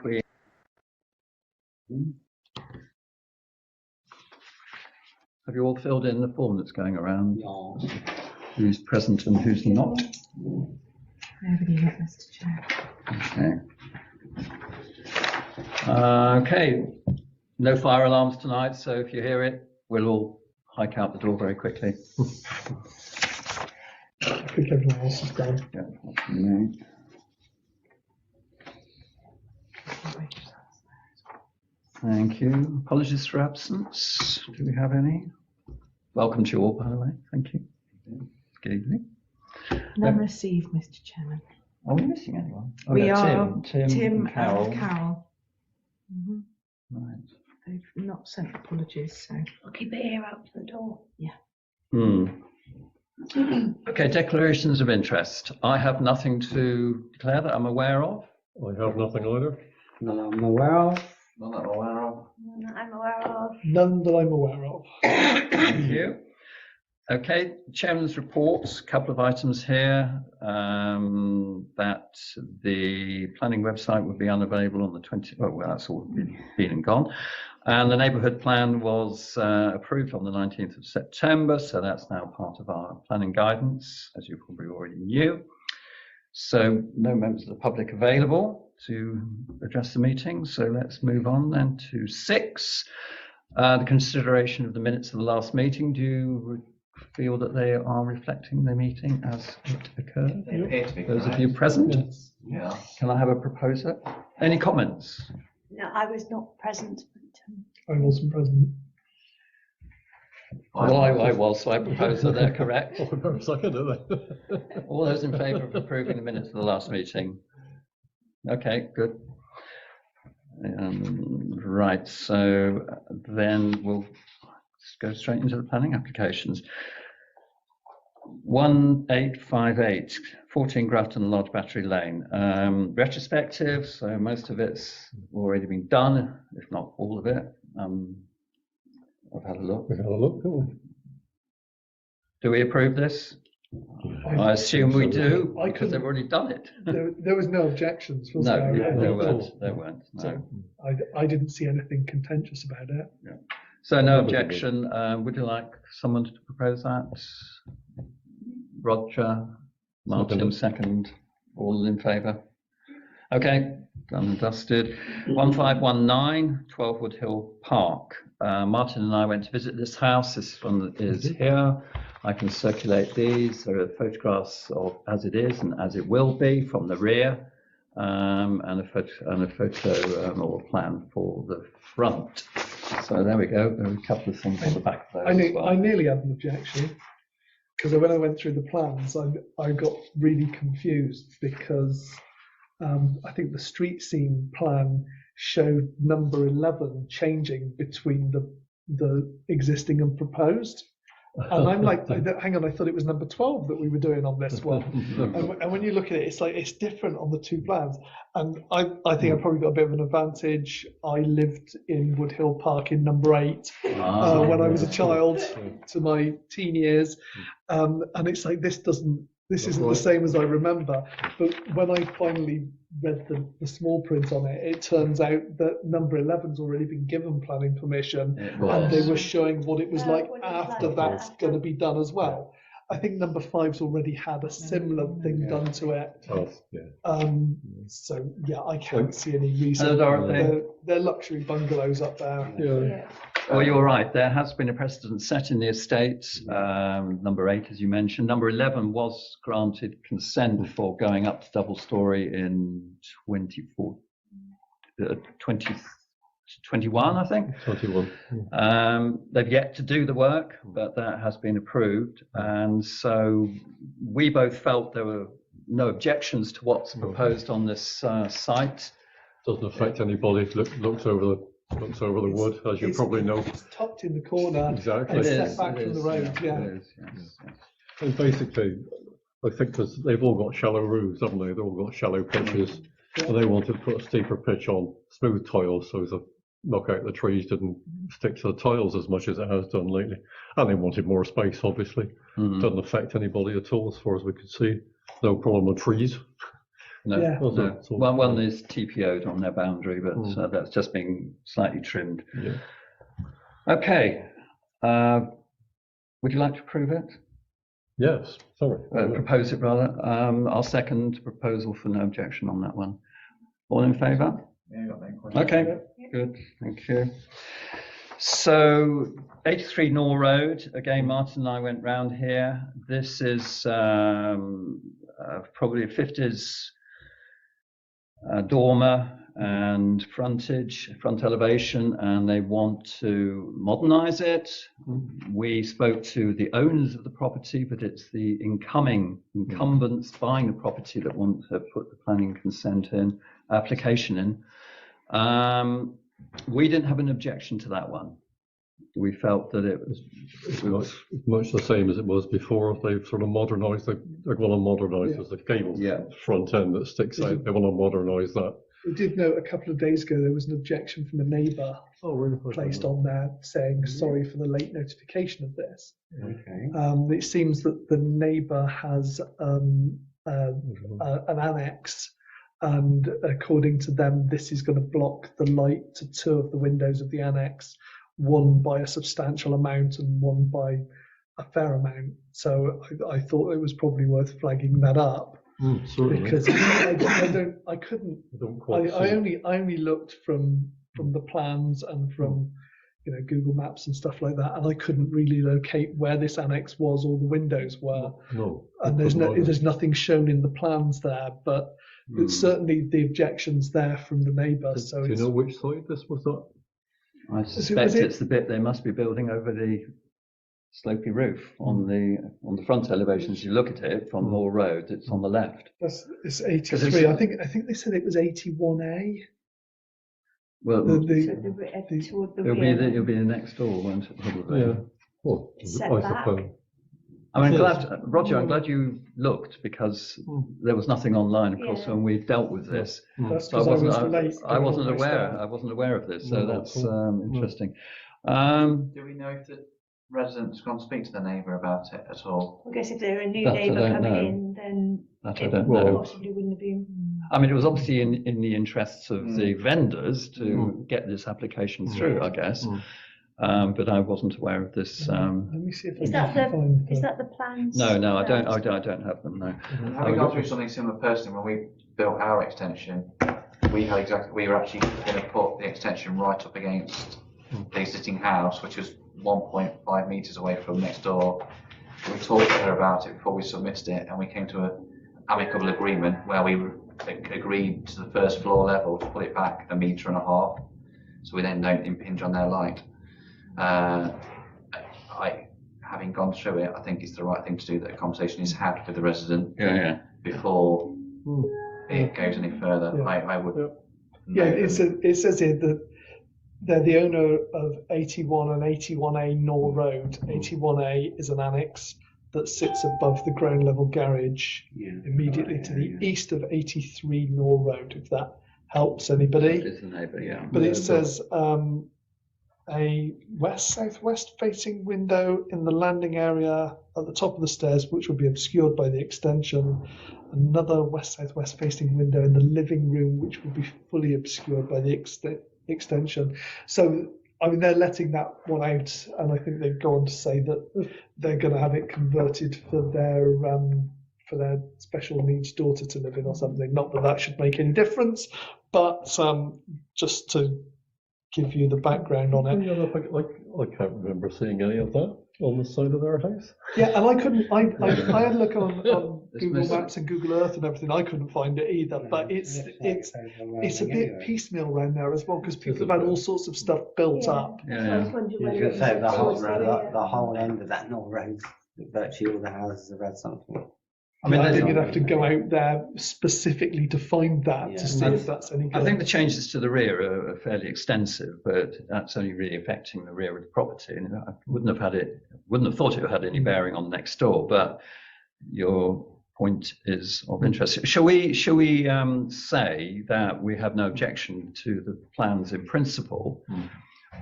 we... Have you all filled in the form that's going around? Yeah. Who's present and who's not? Nobody is, Mr. Chair. Okay. Okay. No fire alarms tonight, so if you hear it, we'll all hike out the door very quickly. I think everyone else is gone. Yeah, that's me. Thank you. Apologies for absence. Do we have any? Welcome to you all, by the way. Thank you. Good evening. None received, Mr. Chairman. Are we missing anyone? Oh, We no, are Tim and Carol. Mhm. Right. They've not sent apologies, so. I'll keep it here out to the door. Okay, declarations of interest. I have nothing to declare that I'm aware of. I have nothing either. None I'm aware of. None that I'm aware of. None that I'm aware of. None that I'm aware of. Thank you. Okay, Chairman's reports, a couple of items here, that the planning website would be unavailable on the 20th, oh, well, that's all been and gone. And the neighbourhood plan was approved on the 19th of September, so that's now part of our planning guidance, as you probably already knew. So no members of the public available to address the meeting, so let's move on then to 6. The consideration of the minutes of the last meeting. Do you feel that they are reflecting the meeting as it occurred? They appear to be Those of correct. you present, Yes. Yeah. can I have a proposer? Any comments? No, I was not present. But, I wasn't present. Well, I was, so I propose that they're correct. Oh, no, second, are they? All those in favour of approving the minutes of the last meeting? Okay, good. Right, so then we'll go straight into the planning applications. 1858, 14 Grafton Lodge, Battery Lane. Retrospective, so most of it's already been done, if not all of it. I've had a look. We've had a look, haven't we? Do we approve this? I assume we do, because they've already done it. There was no objections, was No, there? there weren't. There weren't. No. So I didn't see anything contentious about it. So no objection. Would you like someone to propose that? Roger, Martin, second. All in favour? Okay, done and dusted. 1519, 12 Wood Hill Park. Martin and I went to visit this house. This one is here. I can circulate these. There are photographs of as it is and as it will be from the rear, and a photo or a plan for the front. So there we go. There are a couple of things on the back of those as well. I nearly had an objection because when I went through the plans, I got really confused because I think the street scene plan showed number 11 changing between the existing and proposed. And I'm like, hang on, I thought it was number 12 that we were doing on this one. And when you look at it, it's like, it's different on the two plans. And I think I probably got a bit of an advantage. I lived in Wood Hill Park in number 8 when I was a child to my teen years. And it's like, this isn't the same as I remember. But when I finally read the small print on it, it turns out that number 11's already been given planning permission, and they were showing what it was like after that's going to be done as well. I think number 5's already had a similar thing done to it. Oh, yeah. So yeah, I can't see any reason. Hello, Dorothy. They're luxury bungalows up there. Yeah. Well, you're right. There has been a precedent set in the estate. Number 8, as you mentioned. Number 11 was granted consent for going up to double story in 2021, I think. 21. They've yet to do the work, but that has been approved. And so we both felt there were no objections to what's proposed on this site. Doesn't affect anybody. Looks over the wood, as you probably know. It's tucked in the corner. Exactly. It's It set is, back it from the is, road. Yeah. it is, yes, yes. And basically, I think because they've all got shallow roofs, haven't they? They've all got shallow pitches. And they wanted to put a steeper pitch on smooth tiles, so the knock out the trees didn't stick to the tiles as much as it has done lately. And they wanted more space, obviously. Doesn't affect anybody at all, as far as we could see. No problem with trees. No, Yeah. Was no. it? So- Well, one is TPO'd on their boundary, but that's just being slightly trimmed. Yeah. Okay. Would you like to approve it? Yes, sorry. Propose it rather. I'll second proposal for no objection on that one. All in favour? Yeah, got that question. Okay, good, thank you. So 83 Nor Road, again, Martin and I went round here. This is probably a 50s dormer and front elevation, and they want to modernise it. We spoke to the owners of the property, but it's the incumbents buying the property that want to put the planning consent in, application in. We didn't have an objection to that one. We felt that it was Much the same as it was before. They've sort of modernised. They want to modernise the cable front end that sticks out. They want to modernise that. We did note a couple of days ago there was an objection from a neighbour Oh, really? placed on there saying sorry for the late notification of this. Okay. It seems that the neighbour has an annex, and according to them, this is going to block the light to two of the windows of the annex, one by a substantial amount and one by a fair amount. So I thought it was probably worth flagging that up. Certainly. Because I couldn't. Don't quite I see. only looked from the plans and from Google Maps and stuff like that, and I couldn't really locate where this annex was or the windows were. No. And there's nothing shown in the plans there, but it's certainly the objections there from the neighbour. So Do you know which side this was at? I suspect it's the bit they must be building over the slopey roof on the front elevations. You look at it from Moor Road, it's on the left. it's 83. I think they said it was 81A. Well, So toward the rear. it'll be the next door, won't it? Probably. Yeah. Well, Set I back. suppose. I mean, Yes. Roger, I'm glad you looked, because there was nothing online, of course, Yeah. when we dealt with this. That's So because I was late. I wasn't going on my aware. start. I wasn't aware of this. So No, that's no. interesting. Do we know if the resident's gone to speak to the neighbour about it at all? I guess if they're a new That I neighbour don't coming know. in, then That I it don't know. possibly wouldn't have been. I mean, it was obviously in the interests of the vendors to get this application through, I guess. But I wasn't aware of this. Let me see if Is I that can find Is that the plans? No, I don't. first? I don't have them. No. Having gone through something similar personally, when we built our extension, we were actually going to put the extension right up against the existing house, which was 1.5 metres away from next door. We talked to her about it before we submitted it, and we came to an amicable agreement where we agreed to the first floor level to put it back 1.5 metres, so we then don't impinge on their light. Having gone through it, I think it's the right thing to do, that a conversation is had with the resident Yeah. before it goes any further. Yeah. I would. Yeah, note them. it says here that they're the owner of 81 and 81A Nor Road. 81A is an annex that sits above the ground level garage immediately to the east of 83 Nor Road, if that helps anybody. It's the neighbour. Yeah. But it says a west-southwest facing window in the landing area at the top of the stairs, which will be obscured by the extension. Another west-southwest facing window in the living room, which will be fully obscured by the extension. So, I mean, they're letting that one out, and I think they go on to say that they're going to have it converted for their special needs daughter to live in or something. Not that that should make any difference, but just to give you the background on it. I can't remember seeing any of that on the side of their house. Yeah, and I couldn't. I had a look on It's Google missing. Maps and Google Earth and everything. I couldn't find it either. But it's a bit piecemeal around there as well, because people have had all sorts of stuff built Yeah. up. So I Yeah. was wondering You whether could it say was the whole towards the rear. the whole end of that North Road, virtually all the houses have had something. I mean, I there's- think you'd have to go out there specifically to find that Yeah. to see if that's any good. I think the changes to the rear are fairly extensive, but that's only really affecting the rear of the property. And I wouldn't have thought it had any bearing on next door. But your point is of interest. Shall we say that we have no objection to the plans in principle,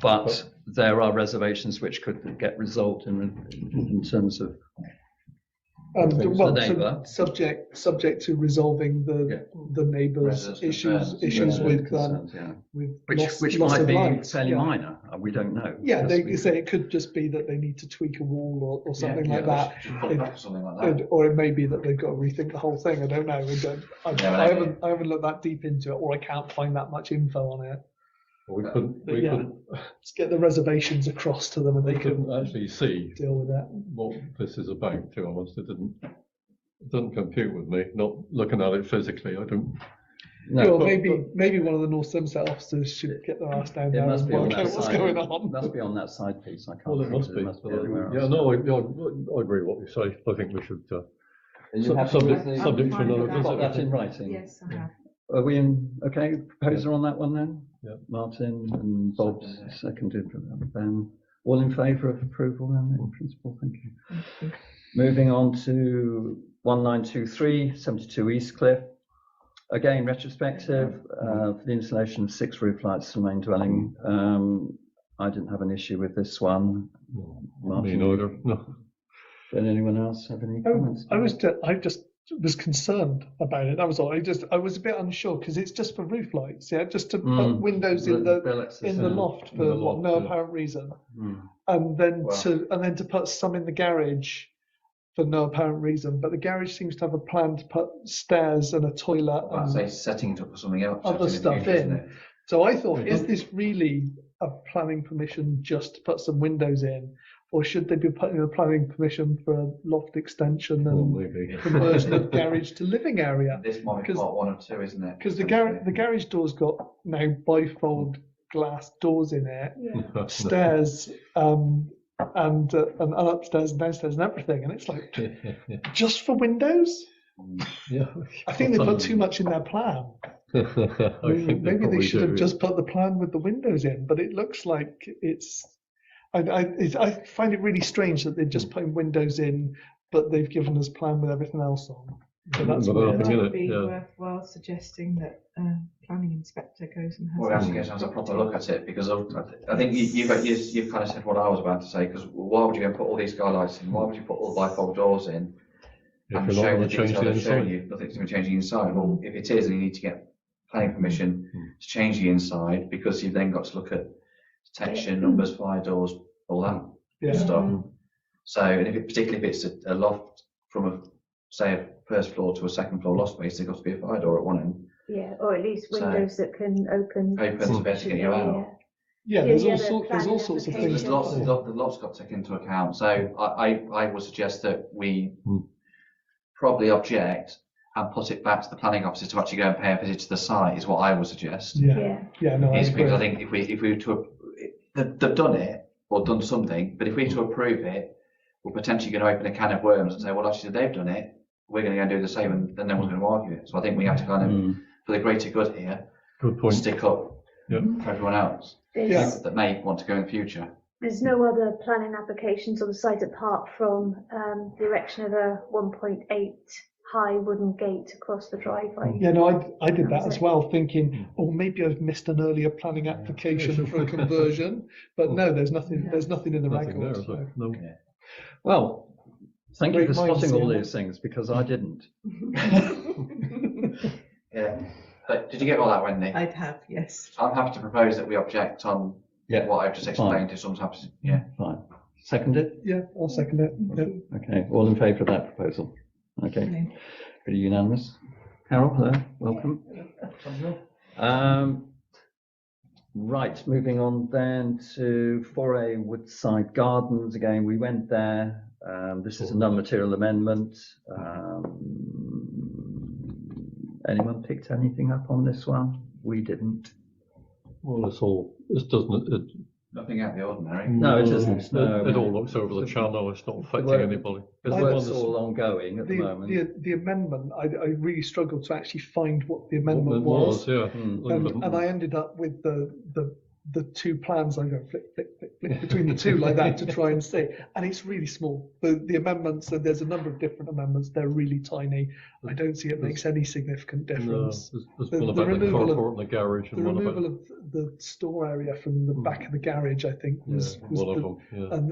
but there are reservations which could get resolved in terms of Who's the Well, neighbour? subject to resolving the neighbours' Residents' issues concerns. Yeah, with concerns, yeah. loss Which might of be light. fairly Yeah. minor. We don't know. Yeah, because they we- say it could just be that they need to tweak a wall or something like that. Just put it back or something like that. Or it may be that they've got to rethink the whole thing. I don't know. I haven't looked that deep into it, or I can't find that much info on it. We couldn't, But we yeah. couldn't, Let's get the reservations across to them, and we they can couldn't actually see deal with that. what this is about, to be honest. It didn't compute with me, not looking at it physically. I don't, No, Well, but- maybe one of the North Somerset officers should get their ass down it there must and be on work that out what's side. going It on. must be on that side piece. I can't. well, it think must of be. It must be everywhere else. Yeah, no, I agree with what you say. I think we should, Are you happy subject, with the- subject to I'm fine another with that. Got that visit. in writing? Yes, I have. Are we in, okay, proposer on that one then? Yeah. Martin and Bob seconded, Ben. All in favour of approval then, in principle, thank you. Thank you. Moving on to 1923, 72 East Cliff. Again, retrospective, for the installation of 6 roof lights to the main dwelling. I didn't have an issue with this one. Me Martin, neither, no. Did anyone else have any comments? I just was concerned about it. That was all. I was a bit unsure because it's just for roof lights, yeah, just to put windows in the loft for In the loft, no yeah. apparent reason, Mm. and then Well. to put some in the garage for no apparent reason. But the garage seems to have a plan to put stairs and a toilet I'd and say setting it up for something else. other in the stuff future, isn't in. it? So I thought, is Mhm. this really a planning permission just to put some windows in, or should they be putting a planning permission for a loft extension Well, and maybe. conversion of garage to living area? This might be Because- part 1 or 2, isn't it? Because the garage door's got now bifold glass doors in it, Yeah. stairs, and upstairs and downstairs and everything, and it's like just for windows. Yeah. I think they put too much in their plan. I think Maybe they probably should have do. just put the plan with the windows in, but it looks like it's. I find it really strange that they've just put windows in, but they've given us plan with everything else on. So that's But weird. I think It in would it, be yeah. worthwhile suggesting that planning inspector goes and has. Well, we actually get to have a proper look at it because I think you've kind of said what I was about to say. Because why would you go and put all these skylights in? Why would you put all the bifold doors in? If And you're not show going the to change detail the of showing inside. you nothing's going to change the inside. Well, if it is, then you need to get planning permission to change the inside because you've then got to look at detection, numbers, fire doors, all that Yeah. stuff. Mm. So, and particularly if it's a loft from say a first floor to a second floor loft space, there's got to be a fire door at one end, Yeah, or at least So- windows that can open. open to better get you out. Yeah, Yeah, there's yeah, all the sorts. There's all planning sorts of application. things. There's lots got to take into account. So I would suggest that we probably object and put it back to the planning officer to actually go and pay a visit to the site is what I would suggest. Yeah, yeah, no, I Is because I agree. think if we were to, they've done it or done something, but if we were to approve it, we're potentially going to open a can of worms and say, well, actually they've done it, we're going to go and do the same, and then no one's going to argue it. So I think we have to kind of, Mm. for the greater good here, Good point. stick up Yeah. for everyone else Yeah. that may want to go in the future. There's no other planning applications on the site apart from the erection of a 1.8 high wooden gate across the driveway. Yeah, no, I did that as well, thinking, oh, maybe I've missed an earlier planning application for a conversion, but no, there's nothing. There's nothing in the Nothing there, record. is so. there? No. Well, thank you Great for minds, spotting all yeah. these things because I didn't. Yeah. But did you get all that, Wendy? I'd have, yes. I'm happy to propose that we object on Yeah. what I've just explained. If someone's happy to, yeah. Fine. Seconded? Yeah, I'll second it. Yeah. Okay, all in favour of that proposal? Okay, Brilliant. pretty unanimous. Carol, hello, welcome. Right, moving on then to 4A Woodside Gardens. Again, we went there. This is a non-material amendment. Anyone picked anything up on this one? We didn't. Well, this doesn't, Nothing out of the ordinary. No, it isn't, no. It all looks over the channel, it's not affecting Well, anybody. The I- work's all ongoing at the moment. The amendment, I really struggled to actually find what the What amendment it was. Yeah. And I ended up with the two plans. I go flick, flick, flick, flick between the two like that to try and see. And it's really small. The amendments, so there's a number of different amendments. They're really tiny. I don't see it makes any significant No, difference. there's The- one the about the removal of- carport and the garage The and one removal about, of the store area from the back of the garage, I think, was one of the, them,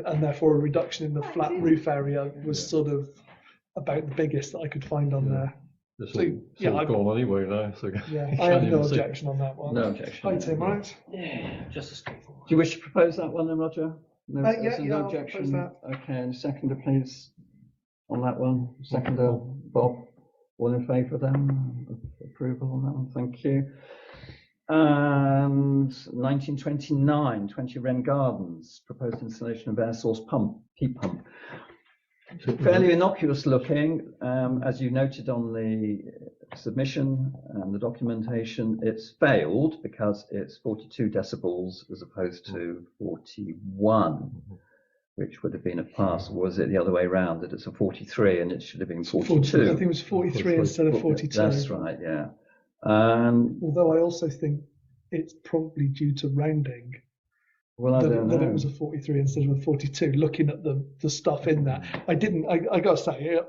yeah. and therefore a reduction in the flat roof area was sort of about the biggest that I could find on Yeah. there. It's So, all, yeah, all I- gone anyway now, so. Yeah, you I have can't no even see. objection on that one. No objection. Hi Tim, right? Yeah, just a straightforward. Do you wish to propose that one then, Roger? No, Yeah, there's yeah, no I'll objection. propose Okay, and seconder, please, on that one. Seconder, Bob. All in favour then? Approval on that one, thank you. And 1929, 20 Wren Gardens, proposed installation of air source pump, heat pump. Fairly innocuous looking, as you noted on the submission and the documentation, it's failed because it's 42 decibels as opposed to 41, which would have been a pass. Or was it the other way around, that it's a 43 and it should have been 42? I think it was 43 instead of 42. That's right, yeah. And Although I also think it's probably due to rounding well, I don't that know. it was a 43 instead of a 42. Looking at the stuff in there, I got to say,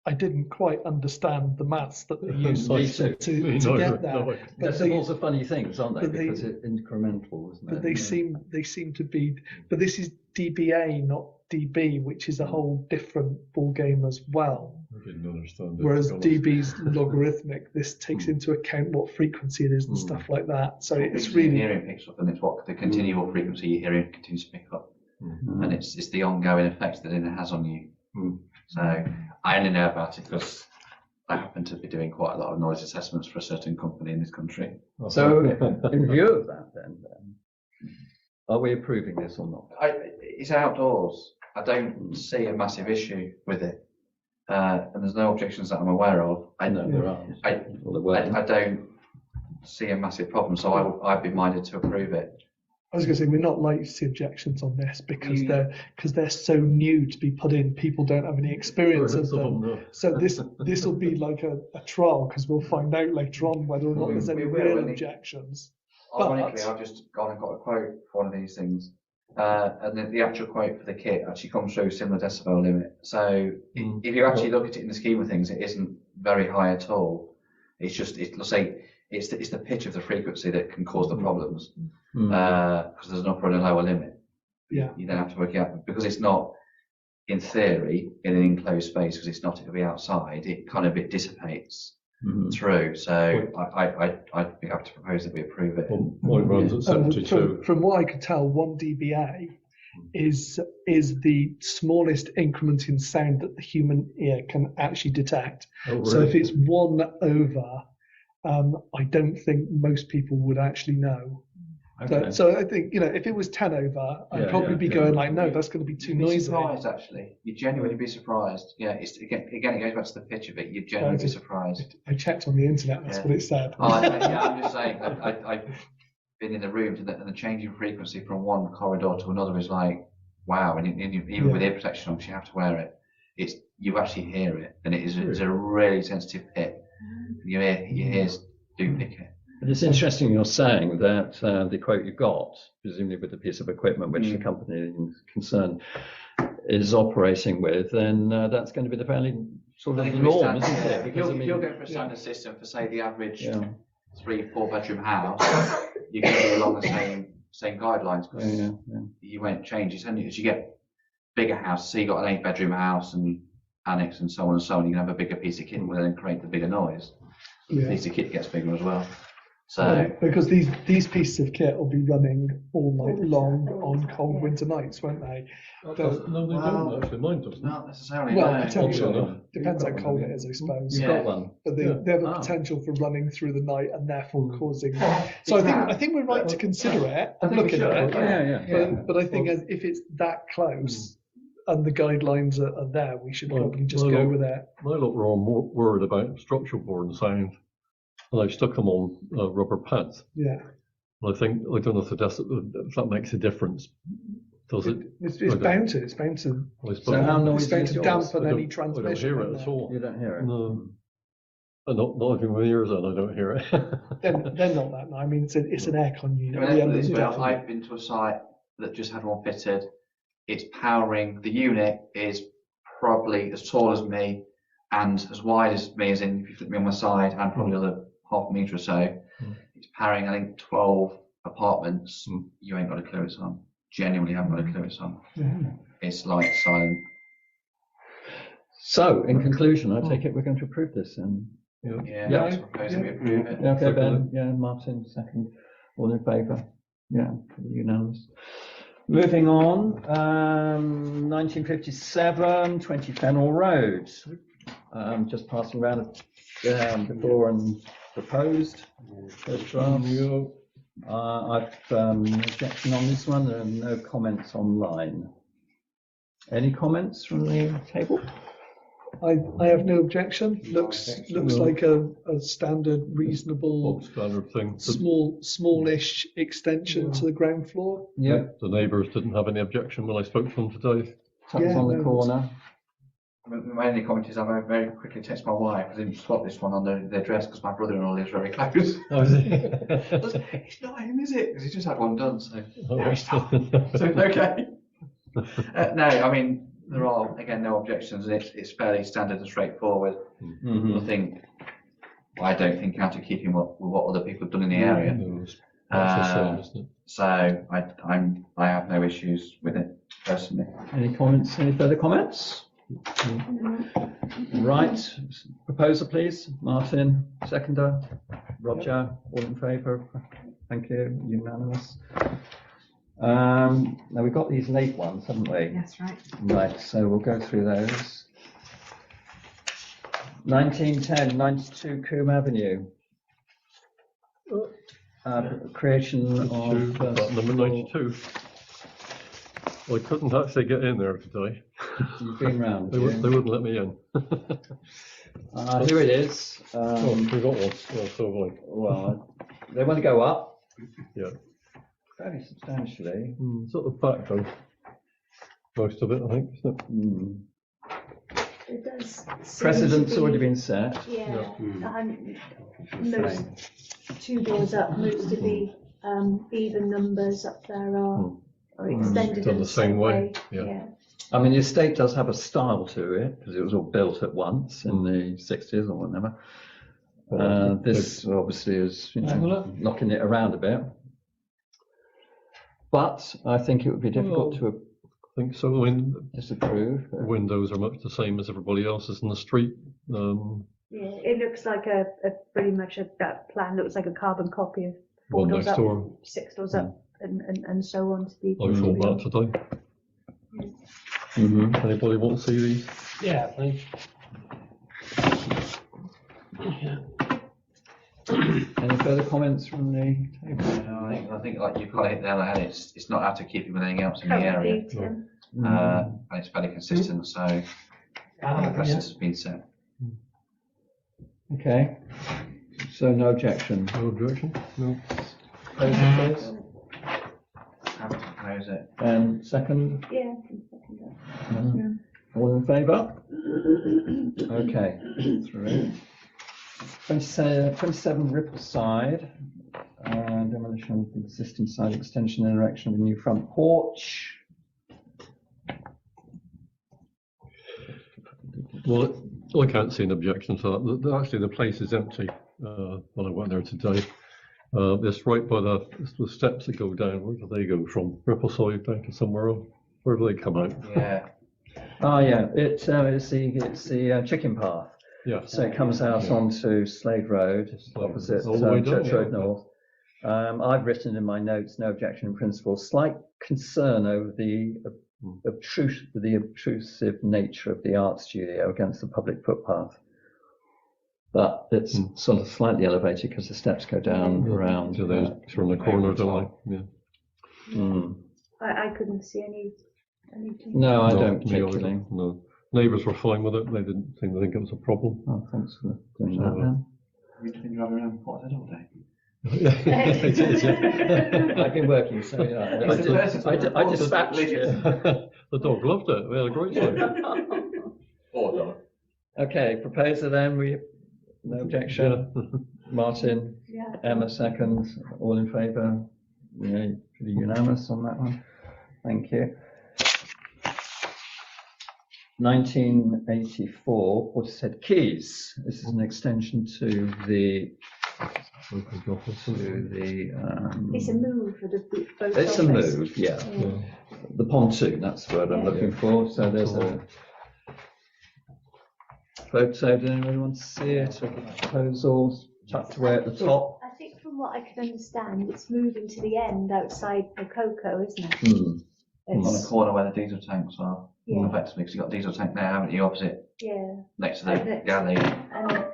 I didn't quite understand the maths that they used Me to too. get there. But they, Decibels are funny things, aren't they? but they- Because it's incremental, isn't it? but they seem to be. But this is dBA, not dB, which is a whole different ball game as well. I didn't understand it. Whereas to be honest. dB's logarithmic, this takes into account what frequency it is and stuff like that. So it's Frequency really hearing picks up, and it's what the continual frequency you're hearing continues to pick up, Mm. and it's the ongoing effect that it has on you. Mm. So I only know about it because I happen to be doing quite a lot of noise assessments for a certain company in this country. So, in view of that, then, are we approving this or not? It's outdoors. I don't see a massive issue with it, and there's no objections that I'm aware of. I No, there aren't. Well, there weren't. I don't see a massive problem, so I'd be minded to approve it. I was going to say we're not likely to see objections on this because Yeah. they're so new to be put in. People don't have any experience of them. No. So this will be like a trial because we'll find out later on whether or not there's any We will, real when it- objections. Ironically, But- I've just gone and got a quote for one of these things, and the actual quote for the kit actually comes through similar decibel limit. So if you actually look at it in the scheme of things, it isn't very high at all. It's just, let's say, it's the pitch of the frequency that can cause the problems, because there's an upper and a lower limit. Yeah. You don't have to work it out because it's not, in theory, in an enclosed space, because it's not, it'll be outside. It kind of dissipates through. So I'd be happy to propose that we approve it. Well, mine runs at And 72. from what I could tell, 1 dBA is the smallest increment in sound that the human ear can actually detect. Oh, So if really? it's 1 over, I don't think most people would actually know. Okay. So I think, if it was 10 over, I'd Yeah, probably yeah, be yeah. going like, no, that's going to be too You'd be noisy. surprised, actually. You'd genuinely be surprised. Yeah, it's again, it goes back to the pitch of it. You'd genuinely be surprised. I checked on the internet, that's Yeah. what it said. Yeah, I'm just saying. I've been in the room, and the changing frequency from one corridor to another is like, wow. And even with ear protection on, 'cause you have to wear it. You actually hear it, and it's a really sensitive pit. Your ears do pick it. But it's interesting you're saying that the quote you got, presumably with the piece of equipment which the company concerned is operating with, then that's going to be the fairly sort of I think norm, if isn't it? Because, you're going for a standard system for, say, the average yeah, 3-4 bedroom house, you're going to be along the same guidelines, because yeah. you won't change. It's only as you get bigger house, so you got an 8-bedroom house and annex and so on, you can have a bigger piece of kit and then create the bigger noise. The Yeah. piece of kit gets bigger as well. So Because these pieces of kit will be running all night long on cold winter nights, won't they? No, they don't actually. Mine doesn't. not necessarily. Well, no. potentially. enough. Depends how You've got cold one, it is, I suppose. You've Yeah. got one. But they Yeah. have a Ah. potential for running through the night and therefore causing. So I think we're right to consider it and think look we at should, it. Yeah. But I think if it's that close and the guidelines are there, we should probably just go with it. I look wrong, more worried about structural board and sound, and I've stuck them on rubber pads. Yeah. And I don't know if that makes a difference. Does it? It's Okay. bound to. It's bound to. I So suppose- how It's noisy bound is to yours? dampen I any don't transmission. hear it won't at it? all. You don't hear it? No. And not even with ears on, I don't hear it. They're not that. I mean, it's an aircon unit. I at mean, the end let's of put the it this way, day. I've been to a site that just had one fitted. It's powering, the unit is probably as tall as me and as wide as me, as in if you flip me on my side, and probably another half a metre or so. It's powering, I think, 12 apartments. You ain't got a clue it's on. Genuinely haven't got a clue it's on. Yeah. It's light, silent. So, in conclusion, I take it we're going to approve this, and Yeah, Yeah. I propose we approve it. yeah, okay, Second. Ben, yeah, Martin, second, all in favour, yeah, unanimous. Moving on, 1957, 20 Fennel Road. Just passing around before and proposed, first draft. I've no objection on this one, and no comments online. Any comments from the table? I have no objection. Looks like a standard, reasonable, Bog standard thing. smallish extension to the ground floor. Yeah, The neighbours didn't have any objection when I spoke to them today. tucked Yeah, on the no, corner. My only comment is I very quickly text my wife. I didn't spot this one on the address because my brother-in-law lives very close. Oh, is it? I was like, it's not him, is it? Because he just had one done, so Oh, no, it's not. So it's okay. No, I mean there are again no objections. It's fairly standard and straightforward. Mhm. Nothing. I don't think out of keeping with what other people have done in the area. No, it's the same, isn't it? So I have no issues with it personally. Any comments, any further comments? Right, proposer please, Martin, seconder, Roger, all in favour, thank you, unanimous. Now we've got these late ones, haven't we? That's right. Right, so we'll go through those. 1910, 92 Coombe Avenue. Creation of. Number 92. Well, I couldn't actually get in there today. You've been round. They wouldn't let me in. Here it is. Oh, we got one. Oh, so have I. Well, they want to go up. Yeah. Fairly substantially. It's at the back though. Most of it, I think, isn't it? Mm. It does. seem Precedent's to already been set. Yeah, Mm. most 2 doors up, most of the even numbers up there are extended Done in the same way, Yeah. yeah. I mean, the estate does have a style to it because it was all built at once in the 60s or whatever. This obviously is, knocking it around a bit. But I think it would be difficult to I think so. I mean, disapprove. the windows are much the same as everybody else's in the street. Yeah, it looks like a pretty much that plan looks like a carbon copy of 4 One doors next up, door. 6 doors up, and so on to be. I thought that today. Mhm. Anybody want to see these? Yeah, please. Any further comments from the table? I think like you've got it there, and it's not out of keeping with anything else in the area, Tim. and it's fairly consistent. So the precedence has been set. Okay. So no objection. No objection? No. Proposer, please. How to propose it? And second, Yeah. all in favour? Okay, through. 27 Rippleside, demolition of the existing side extension and erection of a new front porch. Well, I can't see an objection to that. Actually, the place is empty when I went there today. It's right by the steps that go down. Where do they go from? Rippleside down to somewhere else? Where do they come out? Yeah. Oh yeah, it's the chicken path. Yeah. So it comes out onto Slade Road, opposite All the way down, Church Road yeah. North. I've written in my notes, no objection in principle, slight concern over the obtrusive nature of the art studio against the public footpath. But it's sort of slightly elevated because the steps go down around. So they turn the corner, don't they? Yeah. Mm. I couldn't see any. No, I No, don't me either. particularly. No. Neighbours were fine with it. They didn't seem to think it was a problem. Oh, thanks for doing that then. We've been driving around quite a bit all day. It is, yeah. I've been working, so yeah. I dispatched it. The dog loved it. We had a great time. Okay, proposer then, no objection. Martin, Yeah. Emma second, all in favour? Yeah, pretty unanimous on that one. Thank you. 1984, Portishead Quays. This is an extension to the. It's a move for the boat It's a office. move, yeah. Yeah. The pontoon, that's the word I'm looking for. So there's photo, did anyone want to see it? Or the proposal tucked away at the top? I think from what I can understand, it's moving to the end outside the Cocoa, isn't it? Hmm. On the It's, corner where the diesel tanks are, yeah, effectively, because you've got a diesel tank there, haven't you, opposite, yeah. next to the And it's- galley.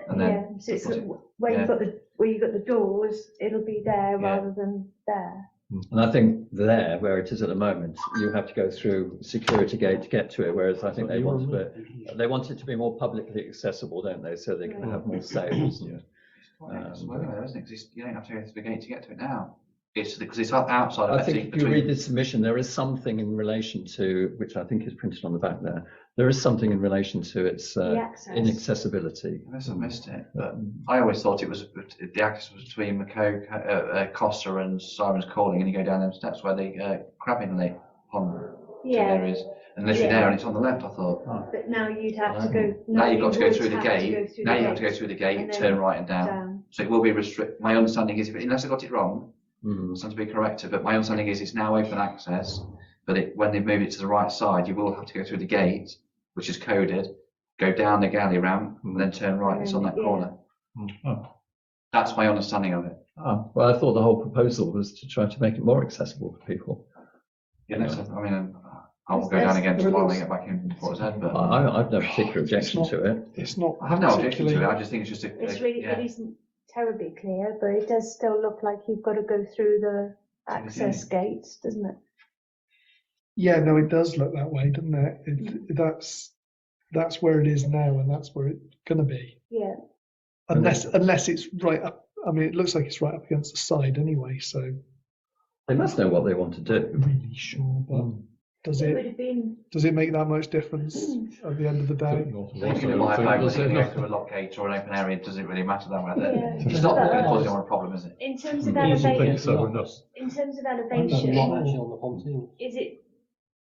And then- yeah, so it's was it- where yeah. you've got the doors, it'll be there Yeah. rather than there. And I think there, where it is at the moment, you have to go through security gate to get to it, whereas I think they want it to be more publicly accessible, don't they? So they can have more sales. And, It's quite accessible anyway, isn't it? 'Cause you don't have to go to the gate to get to it now. It's because it's outside. I think effectively if you read the submission, there is something in relation to, which I think is printed on the back there, there is something in relation to its The access. inaccessibility. Unless I've missed it, but I always thought it was the access was between Costa and Sirens Calling, and you go down them steps where the crabbing lake pond Yeah, there is, and literally Yeah. there, and it's on the left. I thought, but now you'd have to go. now you've got to go would through the have to gate. go through Now the you have to go gate through the gate, and then turn right and down. down. So it will be restrict. My understanding is, unless I got it wrong, Mm. it's not to be corrected, but my understanding is it's now open access. But when they move it to the right side, you will have to go through the gate, which is coded, go down the galley ramp, and then turn right. It's on that Yeah. corner. Oh. That's my understanding of it. Oh, well, I thought the whole proposal was to try to make it more accessible for people. Yeah, I mean, I will go down again tomorrow and get back in what was said, but I've no particular objection to it. It's not. I have no objection to it. particularly- I just think it's just It's really, yeah. it isn't terribly clear, but it does still look like you've got to go through the access gates, doesn't it? Yeah, no, it does look that way, doesn't it? That's where it is now, and that's where it's going to be. Yeah, Unless it's right up. I mean, it looks like it's right up against the side anyway. So They must know what they want to do. I'm really sure, but does it would it have been, make that much difference at the end of the day? You can buy a bag, whether you go through a lock gate or an open area, does it really matter that way? Yeah. It's not But- causing a problem, is it? in terms of I think elevation, so, no. in terms of There's a elevation, lot actually on the pontoon. is it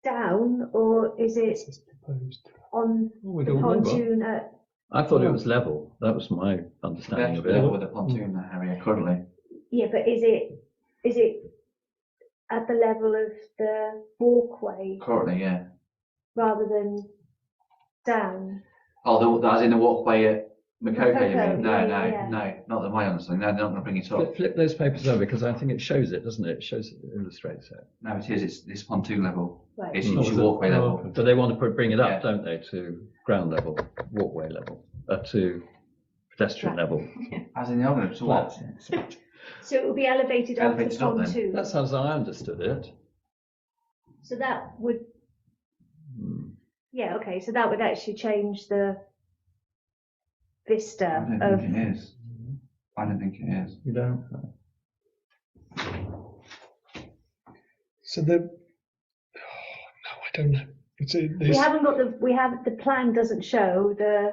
down or is it It's proposed. on We the don't know. pontoon at, I thought it was level. That was my Yeah, understanding it's of level it. with the pontoon area currently. yeah, but is it at the level of the walkway Currently, yeah. rather than down? Oh, as in the walkway at Makoko, you Makoko, mean? No, yeah. no, not that my understanding. No, they're not going to bring it up. Flip those papers over because I think it shows it, doesn't it? It shows it, illustrates it. No, it is. It's this pontoon level. Right. It's Mm. your walkway level. But they want to bring it up, Yeah. don't they, to ground level, walkway level, to pedestrian Right. level. As in the other, so what? So it will be elevated off the Elevated up then. pontoon. That's how I understood it. So that would, Hmm. yeah, okay, so that would actually change the I vista don't of, think it is. I don't think it is. You don't? So the. No, I don't know. we have, the plan doesn't show the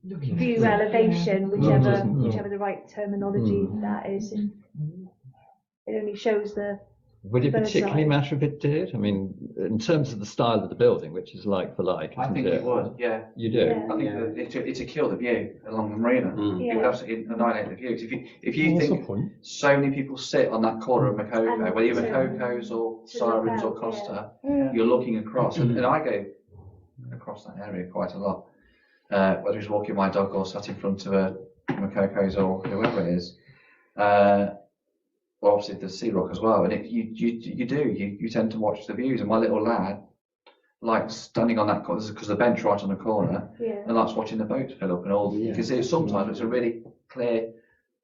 view elevation, No, it whichever, doesn't, no. whichever the right terminology Hmm. that is. It only shows the, Would it Both particularly sides. matter if it did? I mean, in terms of the style of the building, which is like for like, I isn't think it would, yeah. You do? Yeah. I think that it's a kill the view along the marina. It would yeah, absolutely annihilate the views. If you What's the think point? so many people sit on that corner of Makoko, And whether you're to- Makoko's or to look Sirens or out, Costa, yeah. you're looking across, and I go across that area quite a lot. Whether it's walking my dog or sat in front of a Makoko's or whoever it is. Well, obviously the Sea Rock as well, and you tend to watch the views. And my little lad likes standing on that corner because the bench right on the corner, yeah. and likes watching the boats fill up and all. Yeah. You can see it sometimes. It's a really clear.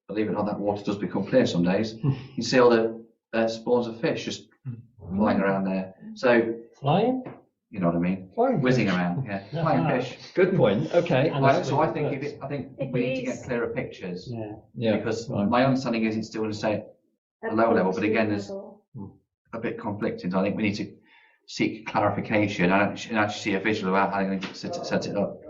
Believe it or not, that water does become clear some days. You can see all the spawns of fish just flying around there. So Flying? you know what I mean, Flying whizzing fish. around, yeah, flying fish. Good point. Okay. And Like, it's so I with think birds. I think If we it need to get is- clearer pictures Yeah. Yeah. because fine. my understanding is it's still going to stay At lower level, but again, pontoon there's- level. a bit conflicting. So I think we need to seek clarification and actually see a visual about how they're going to set it up.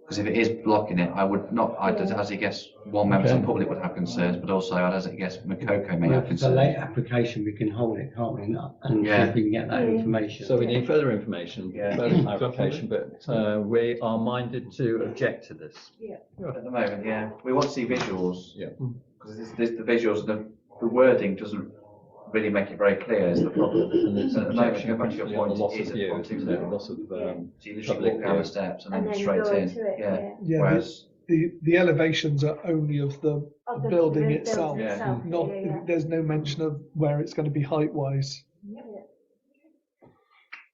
Because if it is blocking it, I would not. I Yeah. as I guess one member of Okay. the public would have concerns, but also as I guess Makoko may Well, have if it's a concerns. late application, we can hold it, can't we? And see Yeah. if we can get that Yeah. information. So we need further information, Yeah. further clarification, but we are minded to object to this. At the moment, yeah, we want to see visuals. Yeah. Because the visuals, the wording doesn't really make it very clear is the problem. And it's At the moment, go back to your on the point, loss it of is a view, pontoon isn't it? level. Loss of, So you literally public walk down view. the steps and And then then straight go in. into it, Yeah. yeah. Yeah, Whereas, the elevations are only of the Of the building building itself. Yeah. Not, there's no mention of where it's going to be height wise.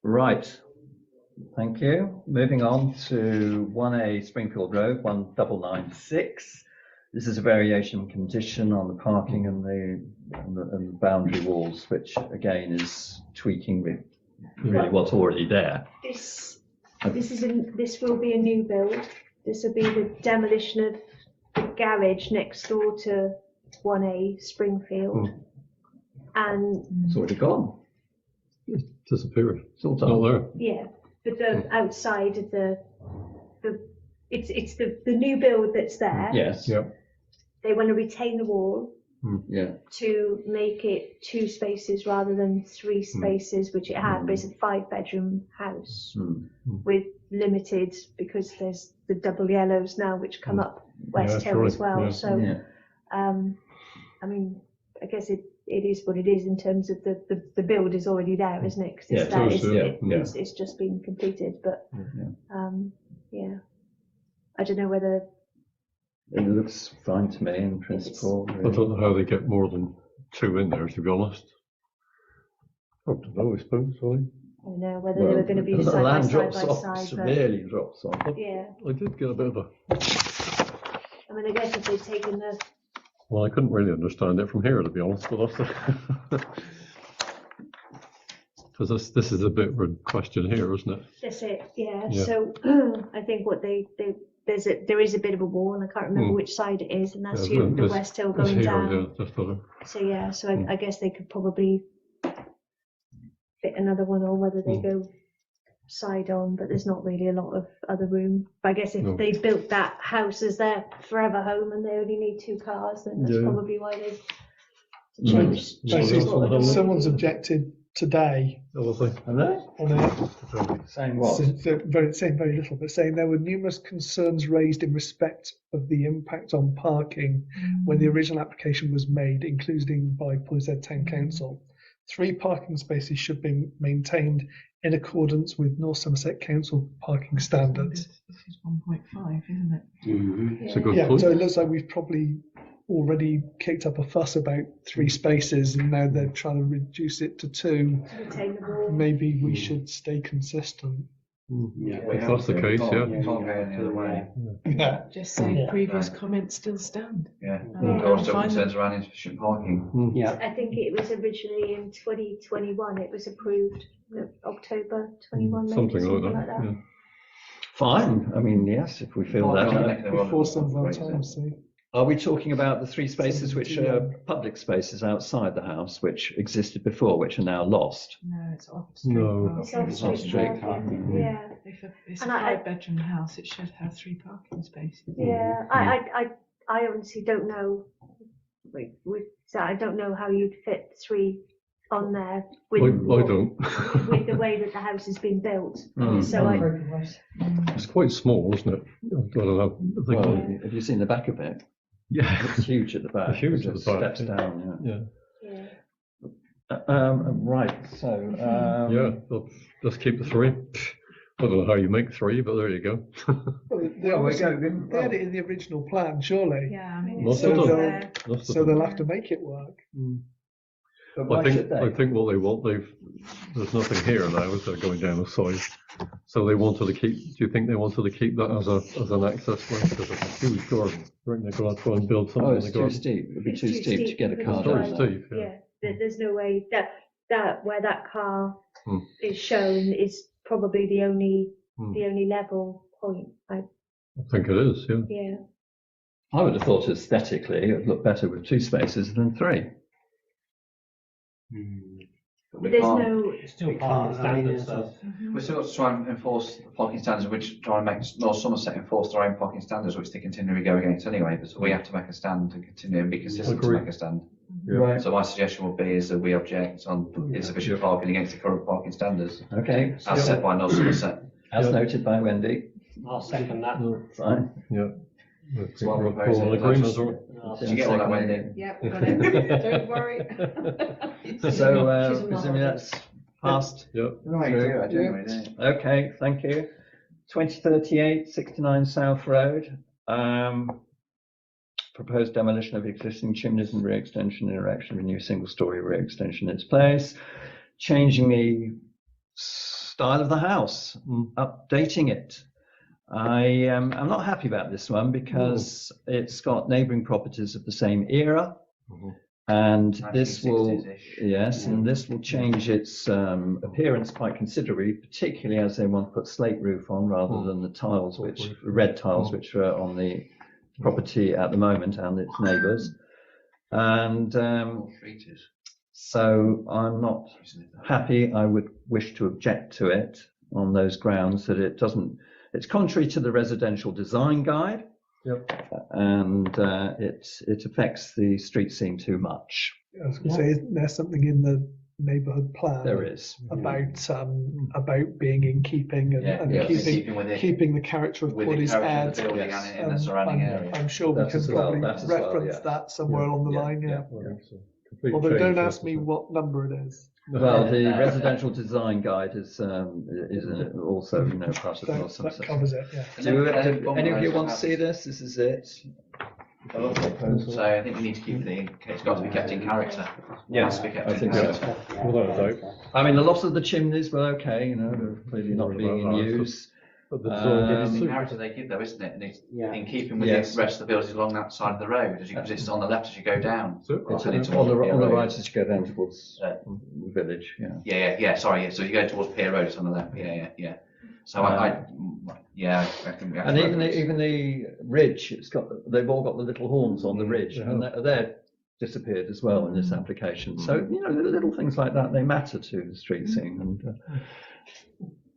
right. Thank you. Moving on to 1A Springfield Road, 1996. This is a variation condition on the parking and the boundary walls, which again is tweaking really what's already there. This will be a new build. This will be the demolition of the garage next door to 1A Springfield. And It's already gone. It's disappearing. It's all It's not done. there. yeah, but the outside of it's the new build that's there. Yes. Yeah. They want to retain the wall Yeah. to make it 2 spaces rather than 3 spaces, which it had, but it's a 5-bedroom house Hmm. with limited, because there's the double yellows now which come up West Yeah, Hill as true, well. yeah. So, Yeah. I mean, I guess it is what it is in terms of the build is already there, isn't it? 'Cause Yeah, it's there, it is, yeah. it's just been completed, but Yeah. yeah, I don't know whether It looks fine to me in principle. I don't know how they get more than 2 in there, to be honest. I don't know, I suppose, sorry. I don't know whether they were going to be the side by land side drops by off, side, but severely drops off. yeah, I did get a bit of a, I mean, I guess if they'd taken the well, I couldn't really understand it from here, to be honest, but that's because this is a bit of a question here, isn't it? That's it, yeah. Yeah. So I think what there is a bit of a wall, and I can't remember which side it is, and that's Yeah, the it's- West Hill It's going here, down. yeah, just sort of, So yeah, so I guess they could probably fit another one on, whether they go side on, but there's not really a lot of other room. But I guess if No. they built that house as their forever home and they only need 2 cars, then that's Yeah. probably why they've Mm. changed. Yeah. changed Basically, what they're someone's doing. objected today obviously. Hello? on it, Saying what? saying very little, but saying there were numerous concerns raised in respect of the impact on parking when the original application was made, including by Portishead Town Council. 3 parking spaces should be maintained in accordance with North Somerset Council parking standards. This is 1.5, isn't it? It's a good Yeah, point. so it looks like we've probably already kicked up a fuss about 3 spaces, and now they're trying to reduce it to 2. To retain the wall. Maybe we should stay consistent. Yeah. If that's the case, yeah. You can't go any other way. Yeah. Just saying Yeah. previous comments still stand. Yeah. Yeah. There are still Fine. concerns around insufficient parking. Yeah. I think it was originally in 2021, it was approved, October 21, maybe, Something like that, yeah. Fine. I mean, yes, if we feel Parking that. neck of the road Before is some of our great, isn't it? time, see. Are we talking about the 3 spaces which are public spaces outside the house, which existed before, which are now lost? No, it's off street. No. parking. It's off It's off street street parking, parking. yeah. If it's And a I- 5-bedroom house, it should have 3 parking spaces. Yeah, I honestly don't know. So I don't know how you'd fit 3 on there I don't. with the way that the house has been built. Mm. So It's quite small, isn't it? I don't know. I think, Well, have you seen the back of it? yeah. It's huge at the back. It's huge at It the back, Steps yeah. down, Yeah. Right, so. Yeah, let's keep the 3. I don't know how you make 3, but there you go. Well, they had it in the original plan, surely. Yeah, I mean, Must it's have all done. there. That's the So they'll have to make it work. But why should they? I think what they want, there's nothing here now, is there, going down the side? So they wanted to keep, do you think they wanted to keep that as an access way? Because it's a huge garden. I think they're going to try and build something Oh, in it's the too garden. steep. It'd be It's too steep to get a for car the Very down driver. there. steep, yeah. There's no way that where that car Hmm. is shown is probably the only Hmm. level point. I think it is, yeah. Yeah. I would have thought aesthetically it would look better with 2 spaces than 3. But we There's can't. no. Still parking standards. We're still got to try and enforce the parking standards, which try and make North Somerset enforce their own parking standards, which they continually go against anyway. But we have to make a stand and continue and be consistent to Agreed. make a stand. Right. So my suggestion would be is that we object on insufficient parking against the current parking standards Okay, as set by North Somerset. as noted by Wendy. I'll second that. Fine. Yeah. I think what we're I'm proposing. all in agreement, aren't Did you get all that, Wendy? Yep, got it. Don't worry. So She's a presumably model. that's passed. we? Yep. No, you do, I genuinely do. Okay, thank you. 2038, 69 South Road. Proposed demolition of existing chimneys and rear extension and erection of a new single-story rear extension in its place. Changing the style of the house, updating it. I'm not happy about this one because it's got neighbouring properties of the same era, Mhm. and this will 1960s-ish. yes, and this will change its appearance quite considerably, particularly as they want to put slate roof on rather than the tiles, which red tiles, which are on the property at the moment and its neighbours. And Treaties. so I'm not happy. I would wish to object to it on those grounds that it doesn't. It's contrary to the residential design guide, and it affects the street scene too much. I was going to say, isn't there something in the neighbourhood plan There is. about being in keeping and, Yeah, and yeah, keeping keeping with it, keeping the character of with the Porty's character of Ed? the building yes. and in the surrounding area. I'm sure we That can as well, probably that as well, reference yeah. that somewhere along the Yeah, line. Yeah. I think so. Complete Although don't change, ask me isn't it? what number it is. Well, the residential design guide is also part of the North That Somerset. covers it. Yeah. Do any of you want to see this? This is it. So I think we need to keep it's got to be kept in character. Yeah, It has to be kept I in think character. Without a doubt. I mean, the loss of the chimneys were okay, they're clearly not being in use. But the It design is is the character they give though, isn't it? And it's Yeah. in keeping with Yes. the rest of the buildings along that side of the road, because it's on the left as you go down. So, It's Heading on towards the Pier Road. right as you go down towards Yeah. the village, yeah. Yeah. Sorry, yeah. So you go towards Pier Road, it's on the left. Yeah. So I think. And even the ridge, they've all got the little horns on the ridge, Yeah. and they're disappeared as well in this application. So the little things like that, they matter to the street scene. And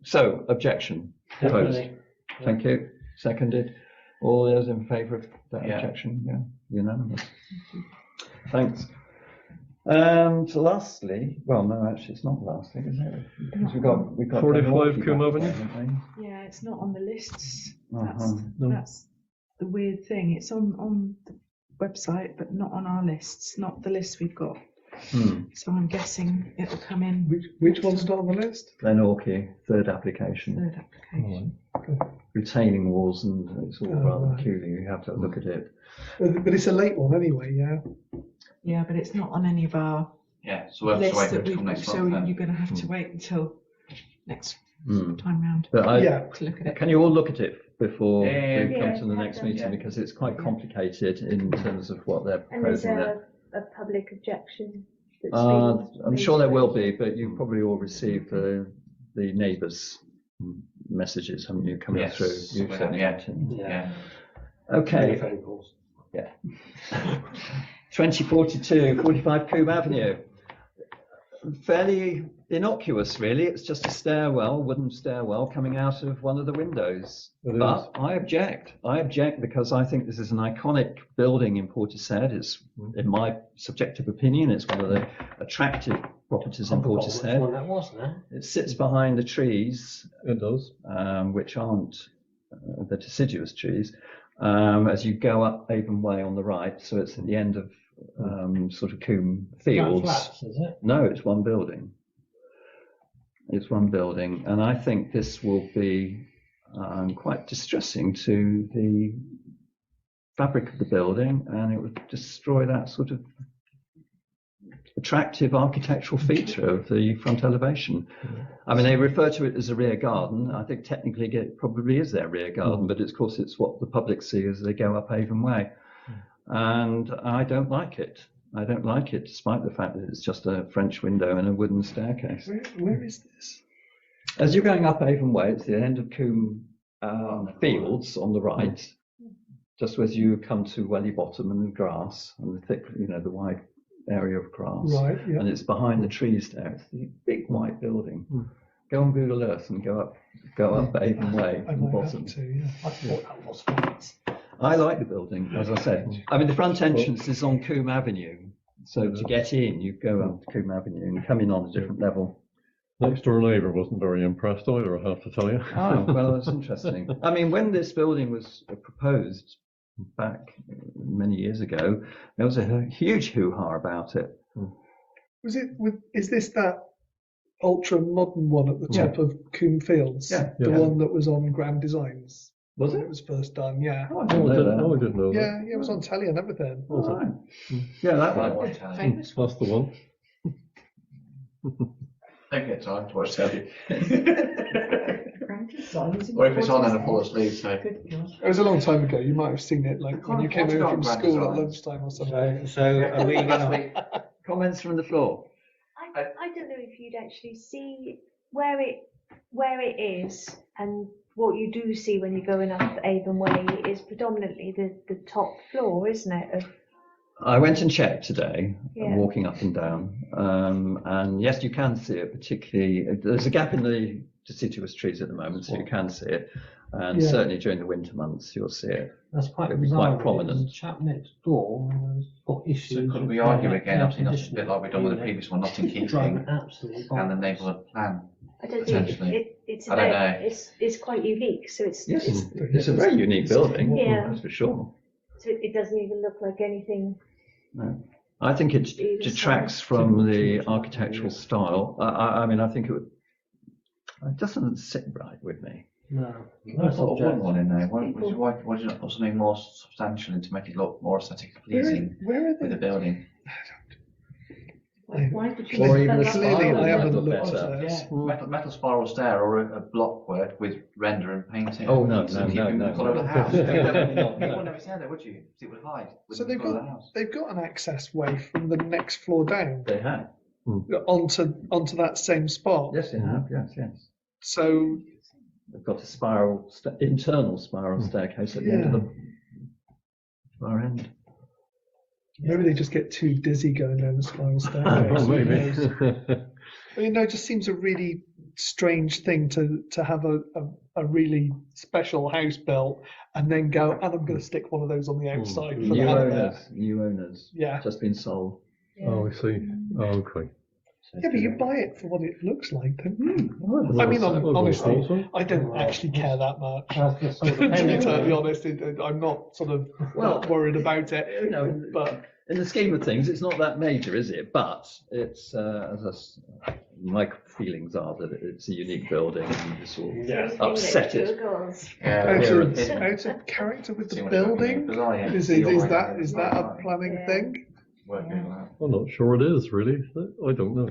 so objection. Opposed. Thank you. Seconded. All those in favour of that Yeah. objection? Yeah, unanimous. Thanks. And lastly, well, no, actually, it's not lastly, is it? Because we've got 45 Glenorchy Coombe back Avenue? there, haven't Yeah, it's not on the lists. Uh-huh. That's the weird thing. It's on the website, but not on our lists, not the list we've got. we? So I'm guessing it'll come in Which one's not on the list? Glenorchy, third application. third application. Retaining walls, and it's all Oh, rather right. peculiar. You have to look at it. But it's a late one anyway. Yeah. Yeah, but it's not on any of our Yeah, so we'll have to lists wait for that it to we've come next so month then. you're going to have to wait until next Hmm. time round But Yeah. to look at it. can you all look at it before Yeah, we come yeah, to the yeah, next yeah. meeting? Because it's quite complicated in terms of what they're And there's proposing there. a public objection that's I'm been sure there will raised. be, but you've probably all received the neighbours' messages, haven't you, coming Yes, through? we You have, certainly yeah. have, Tim. Yeah. Okay, Phone calls. 2042, 45 Coombe Avenue. Fairly innocuous, really. It's just a stairwell, wooden stairwell coming out of one of the windows. It But I object. I object because I think this is an iconic building in Portishead. It's, in my subjective opinion, it's one of the attractive properties in Portishead. One that was now. It sits behind the trees, It does. which aren't the deciduous trees, as you go up Avon Way on the right. So it's at the end of sort of Coombe Fields. Flats, is it? No, it's one building. It's one building, and I think this will be quite distressing to the fabric of the building, and it would destroy that sort of attractive architectural feature of the front elevation. I mean, they refer to it as a rear garden. I think technically it probably is their rear garden, but of course it's what the public see as they go up Avon Way. And I don't like it. I don't like it, despite the fact that it's just a French window and a wooden staircase. Where is this? As you're going up Avon Way, it's the end of Coombe Fields on the right, just as you come to Welly Bottom and the grass and the thick, the wide area of grass. Right. Yeah. And it's behind the trees there. It's the big white building. Go on Google Earth and go up Avon Way I on the might bottom. have to. Yeah. I thought that was flats. I like the building, as I say. I mean, the front entrance is on Coombe Avenue. So to get in, you go up to Coombe Avenue and come in on a different level. Next door neighbour wasn't very impressed either, I have to tell you. Oh, well, that's interesting. I mean, when this building was proposed back many years ago, there was a huge hoo-ha about it. Is this that ultra modern one at the Yeah. top of Coombe Fields? Yeah. The Yeah. one that was on Grand Designs Was when it? it was first done. Yeah. Oh, I Oh, didn't know that. I didn't know that. Yeah, it was on telly and everything. Was it? Right. Yeah, that I one. watch telly. Famous That's the one. Don't get time to watch telly. Grand Designs in Or if it's on, then I Portishead. fall asleep. So Good God. It was a long time ago. You might have seen it like when you came What's home got from Grand school at Designs? lunchtime or something. So are we gonna, Comments from the floor. I don't know if you'd actually see where it is, and what you do see when you're going up Avon Way is predominantly the top floor, isn't it? Of, I went and checked today, Yeah. walking up and down, and yes, you can see it. Particularly, there's a gap in the deciduous trees at the moment, so you can see it. And Yeah. certainly during the winter months, you'll see it. That's quite It'll be bizarre. quite prominent. The chap next door has got issues. So could with we the argue air again, obviously not a conditioning bit like we've done with the unit, previous one, not in driving keeping, absolutely and the bonkers. neighbourhood plan? I don't think Potentially. it's I don't very- know. it's quite unique. So it's It's a very unique building, Yeah. that's for sure. so it doesn't even look like anything. No. I think it Either detracts side. from the architectural style. I mean, I think it doesn't sit right with me. No, I no thought subject. one in there. Why did you not put something more substantial in to make it look more aesthetically pleasing Where are with the they? building? Why did you Or make even that a up? Clearly, spiral I haven't would look looked better. at this. Metal spiral stair or a block work with render and painting. Oh, no, So no, keep no, the no. colour of the house. No, You no, wouldn't no. have it there, would you? 'Cause it would hide with So the they've colour of the got house. they've got an access way from the next floor down They have. onto that same spot. Yes, they have. Yes. So They've got a spiral, internal spiral staircase at the end of the far end. maybe they just get too dizzy going down the spiral Oh, staircase. Who maybe. knows? It just seems a really strange thing to have a really special house built and then go, and I'm going to stick one of those on the outside for the New hell of it. owners, Yeah. just been sold. Oh, I see. Oh, okay. Yeah, but you buy it for what it looks like, don't you? Well, I mean, well, honestly, also. I don't actually care that much. I was gonna say, To be depending totally on- honest, I'm not sort of Well, that worried about it. You know, But in the scheme of things, it's not that major, is it? But it's, my feelings are that it's a unique building and you sort of Yeah. upset it. Yeah, out here of, it- out of character with See the what it's like, building, bizarre, yeah. is See is your that way. is that a planning Yeah. thing? Working it out. I'm not sure it is really. I don't know.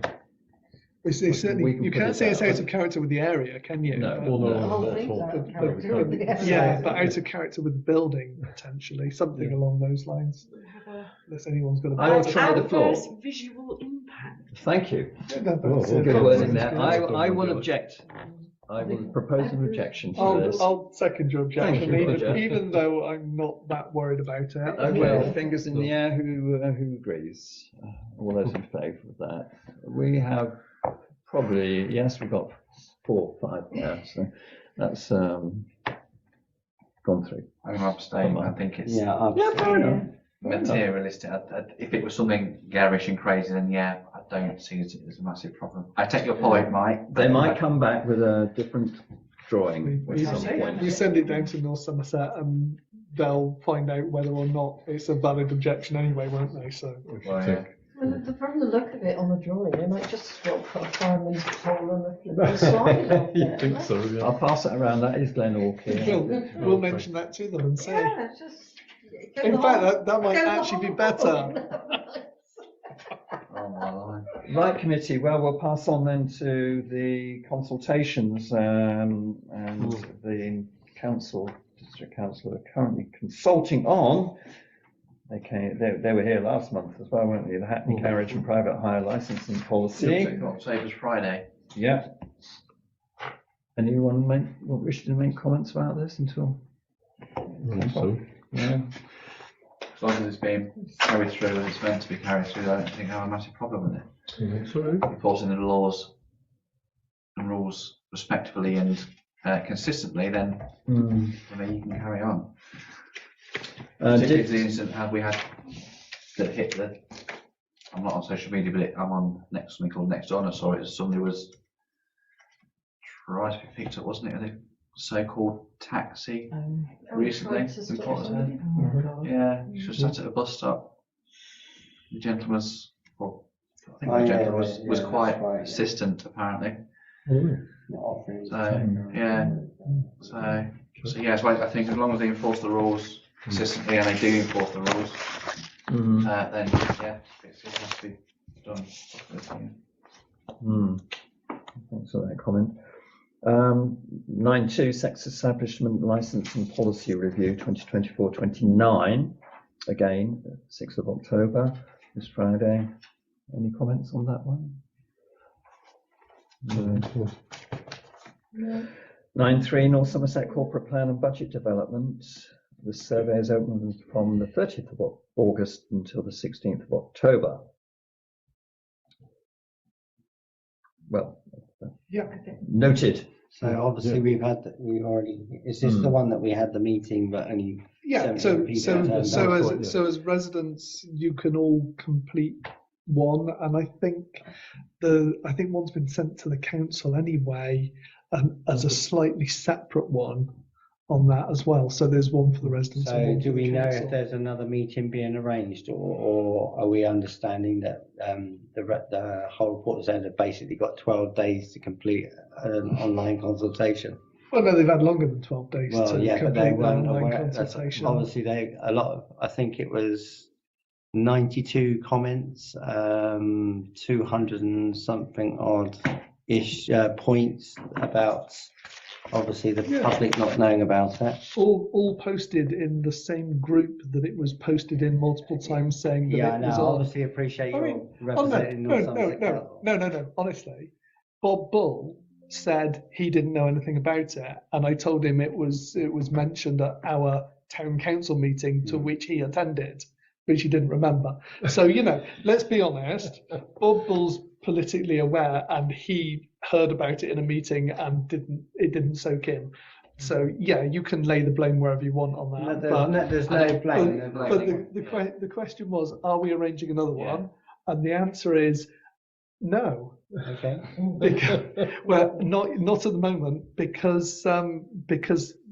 It's We certainly can you put can't it say it's that out way. of character with the area, can you? No. But- Well, no, The whole not at thing's all. out of but- character but- with the area. yeah, but out of character with the building potentially, something Yeah. along those lines. Unless anyone's got a I will better- try the floor. Adverse visual impact. Thank you. Yeah, that's Well, it. Good Good wording That's there. good. I will object. I will propose an objection to this. I'll second your objection, Thank you, even, Roger. even though I'm not that worried about it. Okay, fingers in the air. Who agrees? All those in favour of that? We have probably yes. We've got 4 or 5 now, so that's gone through. I'm abstaining. I think it's yeah, I've, Yeah, fair enough. materialistic. If it was something garish and crazy, then yeah, I don't see it as a massive problem. I take your point, Mike. They might come back with a different drawing We, at some point. we send it down to North Somerset and they'll find out whether or not it's a valid objection anyway, won't they? So Well, yeah. Well, from the look of it on the drawing, they might just swap a fireman's pole and a flipping slide off You it. think so? Yeah. I'll pass it around. That is Glen we'll mention that to them and say. Yeah, it's just. In fact, that might actually be better. Oh, my life. Right, committee. Well, we'll pass on then to the consultations, and the council, district council, are currently consulting on. They were here last month as well, weren't they? The Hackney Carriage and Private Hire Licensing Policy. Sabres Friday. Yeah. Anyone wish to make comments about this until? So, Yeah. As long as it's being carried through and it's meant to be carried through, I don't think I have a massive problem with it. so, Enforcing the laws and rules respectfully and consistently, then you can carry on. Particularly the incident we had that hit the. I'm not on social media, but I'm on something called Next Door, and I saw it as somebody was tried to be picked up, wasn't it? so-called taxi Oh, recently. tried to in stop Portishead. it. oh God. Yeah, she was sat at a bus stop. The gentleman was, well, I think Oh, the yeah, gentleman yeah, was yeah, quite that's right, yeah. persistent apparently. Not offering. So yeah, so yeah, so I think as long as they enforce the rules consistently and they do enforce the rules, then yeah, it has to be done. Thanks for that comment. 9.2 Sex Establishment Licence and Policy Review 2024-29. Again, 6th of October, this Friday. Any comments on that one? No. 9.3 North Somerset Corporate Plan and Budget Development. The survey is open from the 30th of August until the 16th of October. Well, Yeah. noted. So obviously we already, is this the one that we had the meeting but only Yeah, 78 people turned up? so as residents, you can all complete one, and I think one's been sent to the council anyway, as a slightly separate one on that as well. So there's one for the residents. and So one do for we the know council. if there's another meeting being arranged, or are we understanding that the whole Portishead have basically got 12 days to complete an online consultation? Well, no, they've had longer than 12 days Well, to yeah, but complete they the weren't online aware. consultation. Obviously, I think it was 92 comments, 200 and something odd-ish points about obviously the public not knowing about it. All posted in the same group that it was posted in multiple times, saying that Yeah, it no, was I on. obviously appreciate I your mean, representing North Somerset Council. no. Honestly, Bob Bull said he didn't know anything about it, and I told him it was mentioned at our town council meeting to which he attended, which he didn't remember. So let's be honest. Bob Bull's politically aware, and he heard about it in a meeting and it didn't soak in. So yeah, you can lay the blame wherever you want on that. There's no blame. But the question was, are we arranging another one? And the answer is no. Okay. Well, not at the moment, because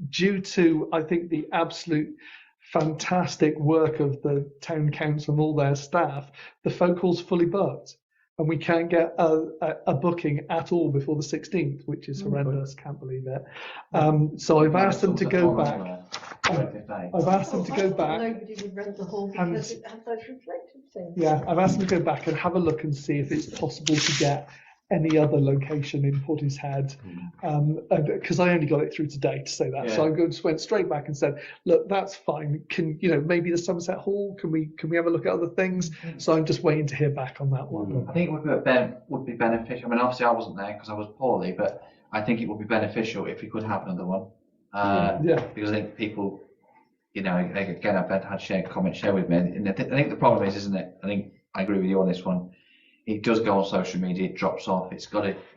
due to, I think, the absolute fantastic work of the town council and all their staff, the folk hall's fully booked, and we can't get a booking at all before the 16th, which is horrendous. Can't believe it. So I've asked them to go back. I've asked them to go back. Nobody would rent the hall And- because it had those reflective things. Yeah, I've asked them to go back and have a look and see if it's possible to get any other location in Portishead, because I only got it through today to say that. So I just went straight back and said, look, that's fine. Can maybe the Somerset Hall? Can we have a look at other things? So I'm just waiting to hear back on that one. I think it would be beneficial. I mean, obviously I wasn't there because I was poorly, but I think it would be beneficial if we could have another one. Because I think people, again, I've had comments shared with me, and I think the problem is, isn't it? I think I agree with you on this one. It does go on social media, it drops off.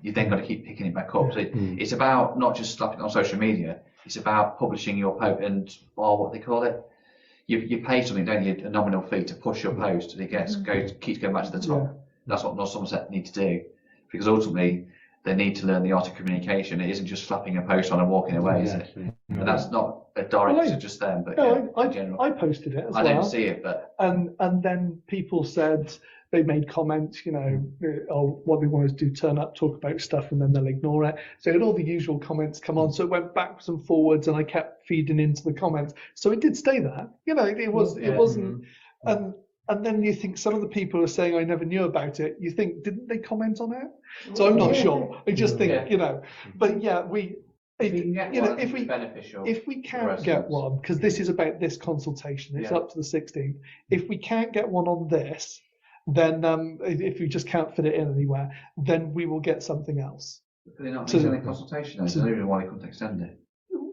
You then got to keep picking it back up. So it's about not just slapping it on social media. It's about publishing your post and, what they call it. You pay something, don't you? A nominal fee to push your post, and it keeps going back to the top. Yeah. That's what North Somerset need to do, because ultimately they need to learn the art of communication. It isn't just slapping a post on and walking away, is it? And that's not a direct to just them, but in general. I posted it as well. I didn't see it, but and then people said, they made comments, what they want to do, turn up, talk about stuff, and then they'll ignore it. So it had all the usual comments come on. So it went backwards and forwards, and I kept feeding into the comments. So it did stay there. It wasn't. And then you think some of the people are saying, I never knew about it. You think, didn't they comment on it? So I'm not sure. I just think, but yeah, if we can't get one, because this is about this consultation, it's up to the 16th. If we can't get one on this, then if we just can't fit it in anywhere, then we will get something else. could they not extend the consultation? There's no reason why they couldn't extend it.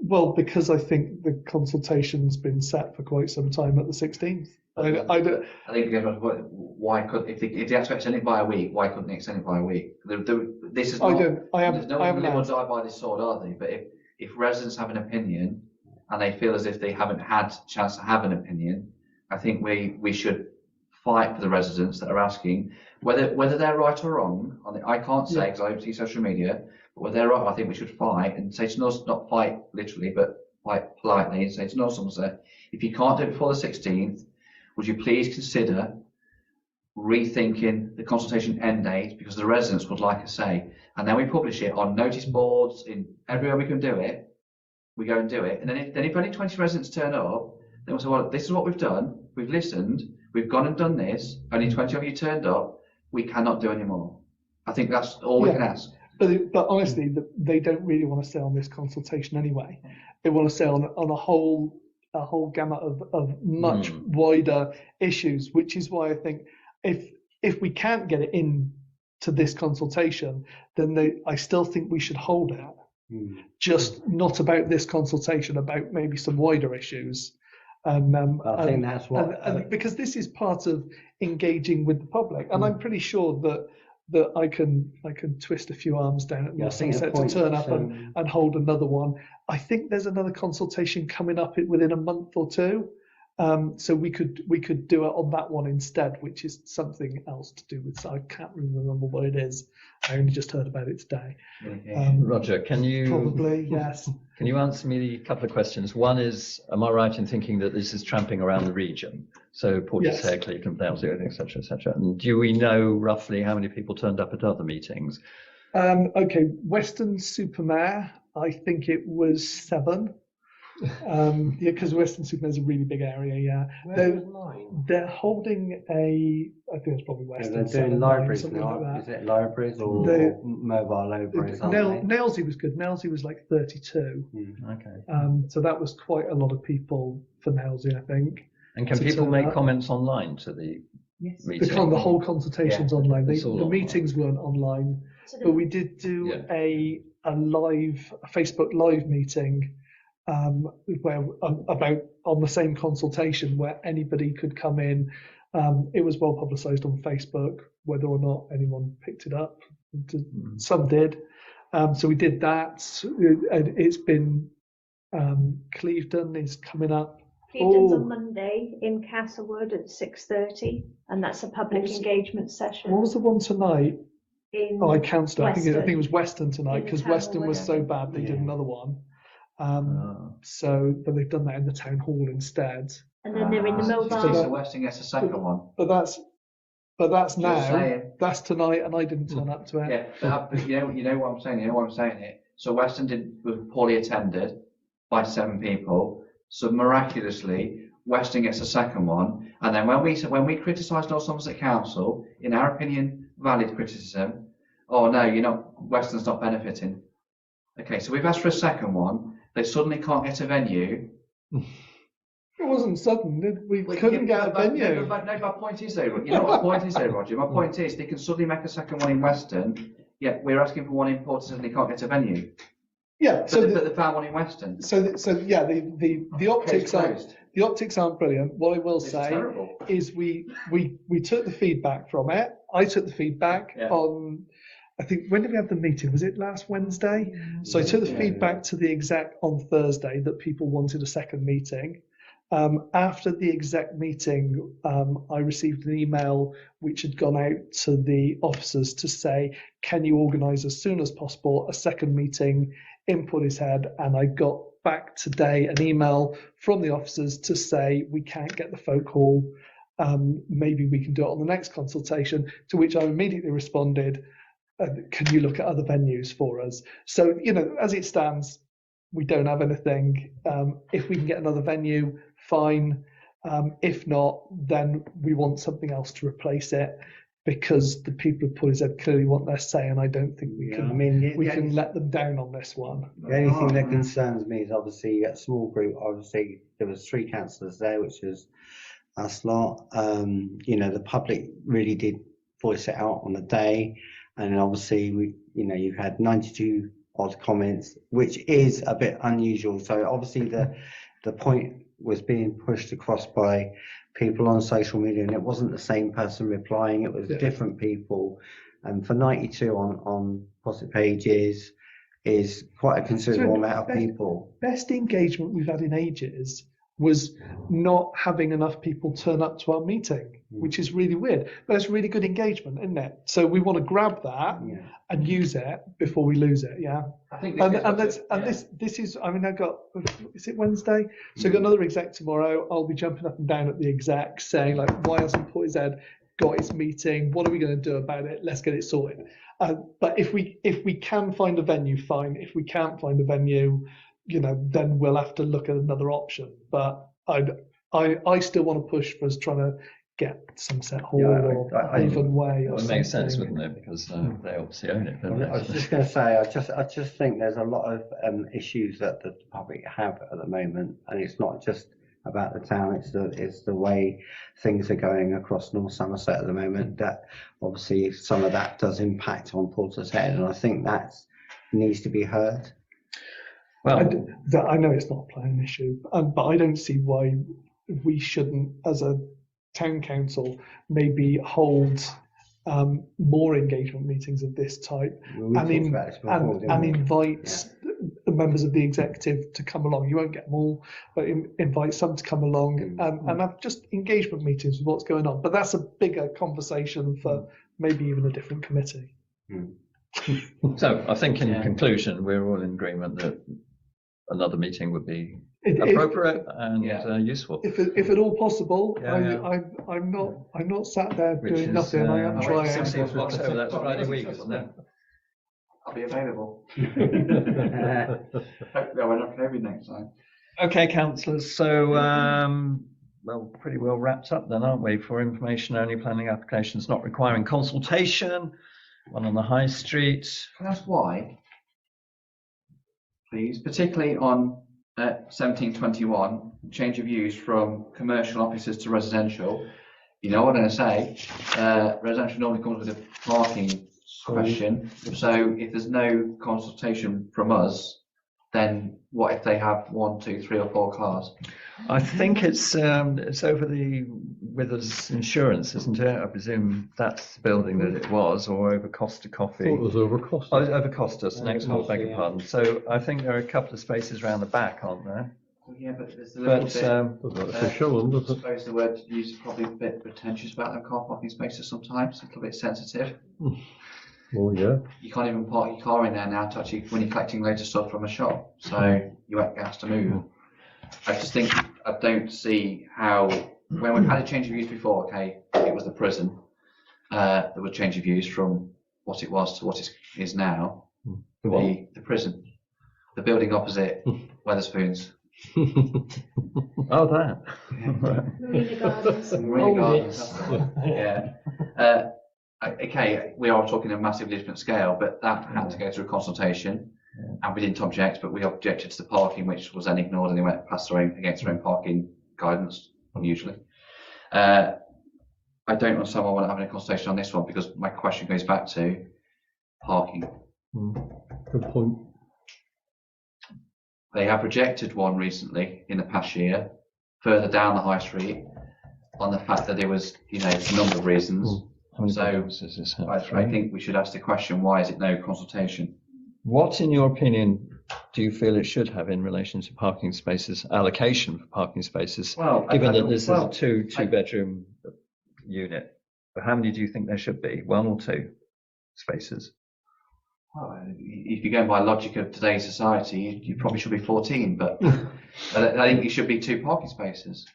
Well, because I think the consultation's been set for quite some time at the 16th. I think why could if they had to extend it by a week, why couldn't they extend it by a week? This is not. There's no one live or die by this sword, are they? But if residents have an opinion and they feel as if they haven't had a chance to have an opinion, I think we should fight for the residents that are asking whether they're right or wrong. I can't say because I don't see social media, But where they're at, I think we should fight and say to North, not fight literally, but fight politely and say to North Somerset, if you can't do it before the 16th, would you please consider rethinking the consultation end date, because the residents would like a say. And then we publish it on notice boards in everywhere we can do it. We go and do it. And then if only 20 residents turn up, then we'll say, well, this is what we've done. We've listened. We've gone and done this. Only 20 of you turned up. We cannot do any more. I think that's all we can ask. But honestly, they don't really want to stay on this consultation anyway. They want to stay on a whole gamut of much wider issues, which is why I think if we can't get it in to this consultation, then I still think we should hold it. Just not about this consultation, about maybe some wider issues. I think that's what because this is part of engaging with the public, and I'm pretty sure that I can twist a few arms down at North Somerset to turn up and hold another one. I think there's another consultation coming up within a month or two. So we could do it on that one instead, which is something else to do with. So I can't remember what it is. I only just heard about it today. Roger, can you probably yes? Can you answer me a couple of questions? One is, am I right in thinking that this is tramping around the region? So Portishead, Cleveland, Dalesford, etc., etc. And do we know roughly how many people turned up at other meetings? Okay, Weston-super-Mare, I think it was 7. Because Weston-super-Mare is a really big area. They're holding I think it's probably Weston. They're doing libraries now. Like, is it libraries or mobile libraries? Nailsea was good. Nailsea was like 32. Okay. So that was quite a lot of people for Nailsea, I think. And can people make comments online to the meeting? The whole consultation's online. The meetings weren't online, but we did do a Facebook Live meeting where about on the same consultation where anybody could come in. It was well publicised on Facebook. Whether or not anyone picked it up, some did. So we did that. It's been Clevedon is coming up. Clevedon's on Monday in Castlewood at 6:30, and that's a public engagement session. What was the one tonight? I cancelled. I think it was Weston tonight, because Weston was so bad they did another one. But they've done that in the town hall instead. And then they're in the mobile. So Weston gets a second one. But that's now. That's tonight, and I didn't turn up to it. Yeah, but you know what I'm saying. You know what I'm saying here. So Weston was poorly attended by 7 people. So miraculously, Weston gets a second one, and then when we criticise North Somerset Council, in our opinion, valid criticism. Oh no, Weston's not benefiting. Okay, so we've asked for a second one. They suddenly can't get a venue. It wasn't sudden. We couldn't get a venue. My point is though, you know what my point is though, Roger? My point is they can suddenly make a second one in Weston, yet we're asking for one in Portishead and they can't get a venue. Yeah, but they found one in Weston. So the optics aren't brilliant. What I will say is we took the feedback from it. I took the feedback on. I think, when did we have the meeting? Was it last Wednesday? So I took the feedback to the exec on Thursday that people wanted a second meeting. After the exec meeting, I received an email which had gone out to the officers to say, can you organise as soon as possible a second meeting in Portishead? And I got back today an email from the officers to say, we can't get the folk hall. Maybe we can do it on the next consultation, to which I immediately responded, can you look at other venues for us? So, as it stands, we don't have anything. If we can get another venue, fine. If not, then we want something else to replace it, because the people of Portishead clearly want their say, and I don't think we can. We can let them down on this one. The only thing that concerns me is obviously a small group. Obviously, there was 3 councillors there, which was us lot. The public really did voice it out on the day. And obviously, you've had 92 odd comments, which is a bit unusual. So obviously, the point was being pushed across by people on social media, and it wasn't the same person replying. It was different people. And for 92 on positive pages is quite a considerable amount of people. Best engagement we've had in ages was not having enough people turn up to our meeting. which is really weird. But it's really good engagement, isn't it? So we want to grab that and use it before we lose it. Yeah. I think This is. I mean, I got. Is it Wednesday? So I've got another exec tomorrow. I'll be jumping up and down at the exec saying like, why hasn't Port Ed got its meeting? What are we going to do about it? Let's get it sorted. But if we can find a venue, fine. If we can't find a venue, then we'll have to look at another option. But I still want to push for us trying to get Sunset Hall or Avon Way. It would make sense, wouldn't it? Because they obviously own it. Don't I was just going to say, I just think there's a lot of issues that the public have at the moment, and it's not just about the town. It's the way things are going across North Somerset at the moment. That obviously some of that does impact on Portishead, and I think that needs to be heard. Well, I know it's not a planning issue, but I don't see why we shouldn't, as a town council, maybe hold more engagement meetings of this type and invite the members of the executive to come along. You won't get them all, but invite some to come along and have just engagement meetings with what's going on. But that's a bigger conversation for maybe even a different committee. So I think in conclusion, we're all in agreement that another meeting would be appropriate and useful. If at all possible, Yeah, I'm not sat there Which doing is, nothing. I am trying. 16th of October, that's Friday week, isn't it? I'll be available. Hopefully I won't have COVID next time. Okay, councillors. So, well, pretty well wrapped up then, aren't we? For information only planning applications not requiring consultation. One on the High Street. Can I ask why? Please, particularly on 1721, change of use from commercial offices to residential. You know what I'm going to say? Residential normally comes with a parking question. So if there's no consultation from us, then what if they have 1, 2, 3 or 4 cars? I think it's over the Withers Insurance, isn't it? I presume that's the building that it was, or over Costa Coffee. It was over Costa. Oh, over Costas, next door, beg your pardon. So I think there are a couple of spaces around the back, aren't there? Well, yeah, but there's a little bit. Doesn't actually show them, does I it? suppose the word used is probably a bit pretentious about them car parking spaces sometimes, a little bit sensitive. Well, yeah. You can't even park your car in there now to actually, when you're collecting loads of stuff from a shop, so you won't get asked to move. I just think, I don't see how, when we've had a change of use before, okay, it was the prison, there was change of use from what it was to what it is now, the prison, the building opposite Wetherspoons. Oh, that. Marina Gardens. Marina Gardens, yeah. Okay, we are talking a massively different scale, but that had to go through consultation, and we didn't object, but we objected to the parking, which was then ignored, and they went past against their own parking guidance, unusually. I don't understand why we're not having a consultation on this one, because my question goes back to parking. Good point. They have rejected one recently in the past year, further down the high street, on the fact that there was, a number of reasons. So I think we should ask the question, why is it no consultation? What, in your opinion, do you feel it should have in relation to parking spaces, allocation for parking spaces, Well, given that this is a two-bedroom unit? How many do you think there should be? 1 or 2 spaces? Well, if you're going by logic of today's society, you probably should be 14, but I think it should be 2 parking spaces.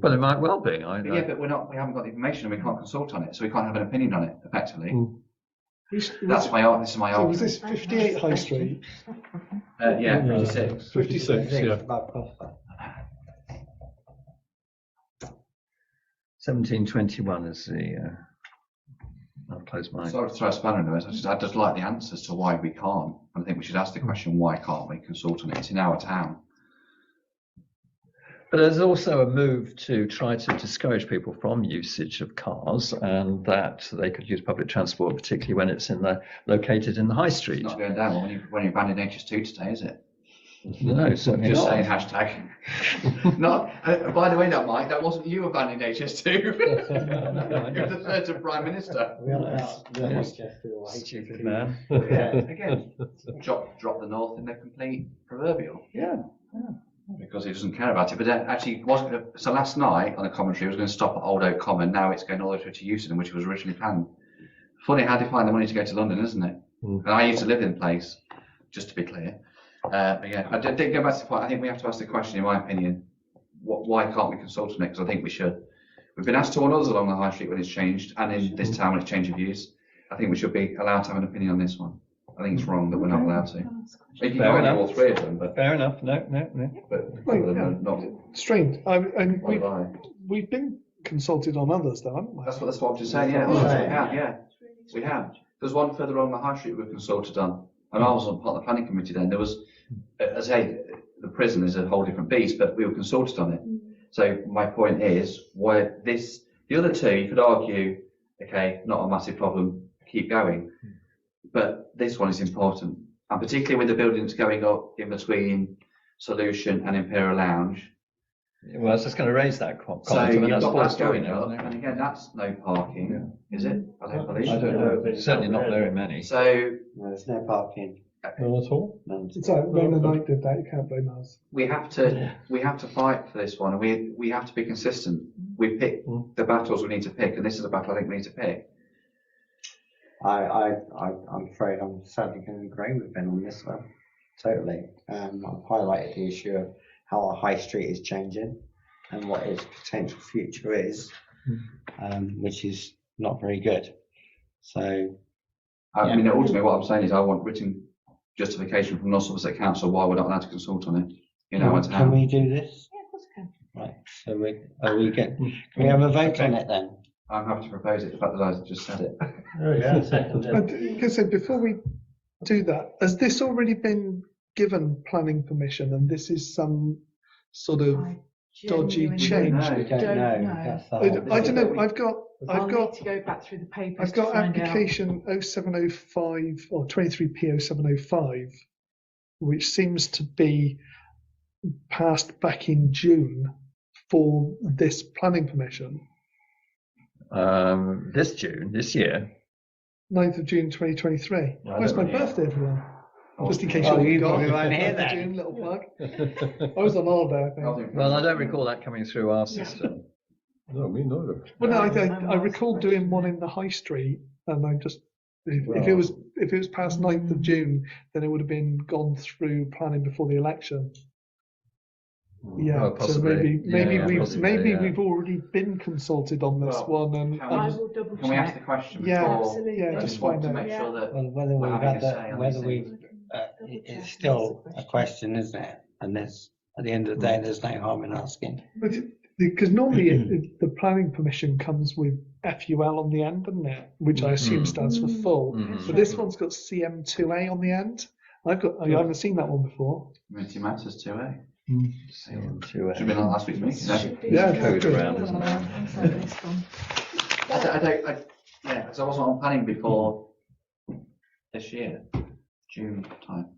Well, it might well be. But but we haven't got the information and we can't consult on it, so we can't have an opinion on it effectively. This is my So was argument. this 58 High Street? Yeah, 56. 56, yeah. 1721 is the. I'll close my. Sorry to throw a spanner in the works. I just like the answers to why we can't. I think we should ask the question, why can't we consult on it? It's in our town. But there's also a move to try to discourage people from usage of cars, and that they could use public transport, particularly when it's located in the high street. It's not going down when you're banning HS2 today, is it? No, certainly Just not. saying hashtag. Not. By the way, that Mike, that wasn't you abandoning HS2. You're the third Prime Minister. Stupid man. Yeah, again, drop the North in the complete proverbial. Yeah. Because he doesn't care about it. But actually, so last night on the commentary, it was going to stop at Old Oak Common. Now it's going all the way through to Euston, which was originally planned. Funny how they find the money to go to London, isn't it? Mm. And I used to live in the place, just to be clear. But yeah, I did go back to the point. I think we have to ask the question, in my opinion, why can't we consult on it? Because I think we should. We've been asked to on others along the high street when it's changed, and in this town when it's changed of views. I think we should be allowed to have an opinion on this one. I think it's wrong that we're not allowed to. You can Fair argue enough. all three of them, but Fair enough. No. not. Strange. And What do I? we've been consulted on others, though, haven't we? That's what I'm just saying. Yeah, we have. There's one further along the high street we've consulted on, and I was on part of the planning committee then. There was, as I say, the prison is a whole different beast, but we were consulted on it. So my point is, why the other two, you could argue, okay, not a massive problem, keep going, but this one is important, and particularly with the buildings going up in between Solution and Imperial Lounge. Well, I was just going to raise that comment. So I mean, you've that's got Paul's that going doing, up, isn't it? and again, that's no parking, is it? I don't believe. I don't know. Certainly not very many. So No, there's no parking. None at all? None. It's like when the night did that, you can't blame us. we have to fight for this one, and we have to be consistent. We pick the battles we need to pick, and this is a battle I think we need to pick. I'm afraid I'm sadly going to agree with Ben on this one. Totally. I've highlighted the issue of how our high street is changing and what its potential future is, which is not very good. So, I mean, ultimately, what I'm saying is I want written justification from Somerset Council why we're not allowed to consult on it. You know, and can we do this? Yeah, of course I can. Right. So can we have a vote on it then? I'm happy to propose it. The fact that I just said it. Oh, yeah, second. Like I said, before we do that, has this already been given planning permission, and this is some sort of I dodgy genuinely change? No. We don't Don't know. know. That's the I whole don't know. I've I'll got need to go back through the papers I've got to find out. application 0705 or 23P 0705, which seems to be passed back in June for this planning permission. This June, this year. 9th of June 2023. I Where's my don't know. birthday, everyone? Oh, Just in case oh, you you forgot. probably won't hear 9th of that. June, little plug. I was on holiday, I think. Well, I don't recall that coming through our system. No, me neither. Well, no, I'm I asked recall the doing one question. in the high street, and I just if it was past 9th of June, then it would have been gone through planning before the election. Yeah, Oh, so possibly. maybe Possibly, yeah. we've already been consulted on this Well, one, and can I and- will double Can we ask the check. question Yeah, before? absolutely. yeah, I just just want find to out. make sure that Well, whether we're we've having had a say that, on whether these we've, things. it's still a question, isn't it? And there's, at the end of the day, there's no harm in asking. because normally the planning permission comes with FUL on the end, doesn't it? Which I assume stands for full. Mhm. But this one's got CM2A on the end. I haven't seen that one before. Community Matters 2A. Should CM2A. have been on last week's meeting. No? Should be Yeah, code good. around, isn't it? So this one. Yeah, because I wasn't on planning before this year, June time.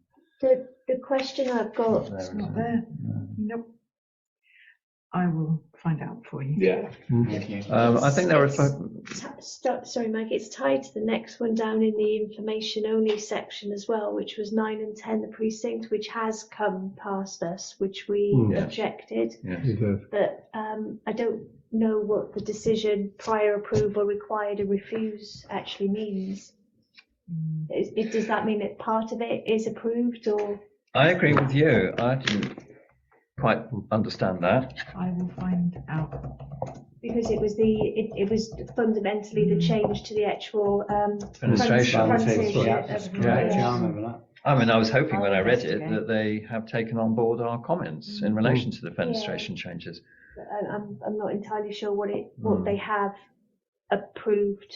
The question I've got, It's not there. Nope. I will find out for you. Yeah. Thank you. I think there are. sorry Mike, it's tied to the next one down in the information only section as well, which was 9 and 10, the precinct, which has come past us, which we Yes. objected. Yes. You did. But I don't know what the decision prior approval required or refuse actually means. Does that mean that part of it is approved, or? I agree with you. I didn't quite understand that. I will find out. Because it was it was fundamentally the change to the actual Administration. frontage Yeah, of- that's of- correct. Yeah. Yeah, I remember that. I mean, I was hoping when I read it Okay. that they have taken on board our comments in relation to the fenestration changes. I'm not entirely sure what Mm. they have approved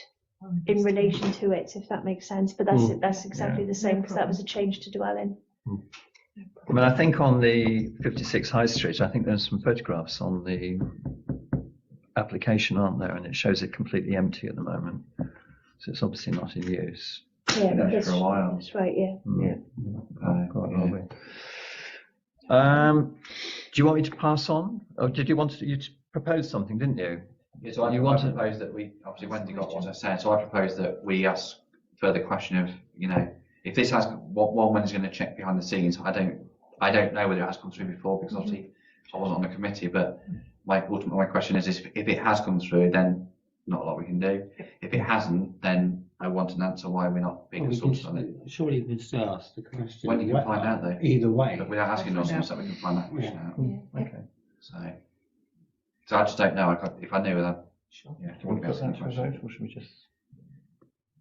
in relation to it, if that makes sense. But that's exactly the same, because that was a change to dwell in. I mean, I think on the 56 High Street, I think there's some photographs on the application, aren't there? And it shows it completely empty at the moment. So it's obviously not in use. Yeah, Been there that's, for a while. that's right. Yeah. Quite yeah. lovely. Do you want me to pass on? Or did you want to, you proposed something, didn't you? Yeah, so I propose that we, obviously Wendy got what I said, so I propose that we ask further question of, if this has, one Wendy's going to check behind the scenes, I don't I don't know whether it has come through before because obviously I wasn't on the committee, but my question is if it has come through, then not a lot we can do. If it hasn't, then I want an answer why we're not being Well, we consulted on it. surely we can still ask the question. When you can find out though. Either way. But without asking I'll us, find so we can find that question out. Yeah. Okay. So I just don't know. If I knew that, yeah, Do you want to put asking that the to a vote, question. or should we just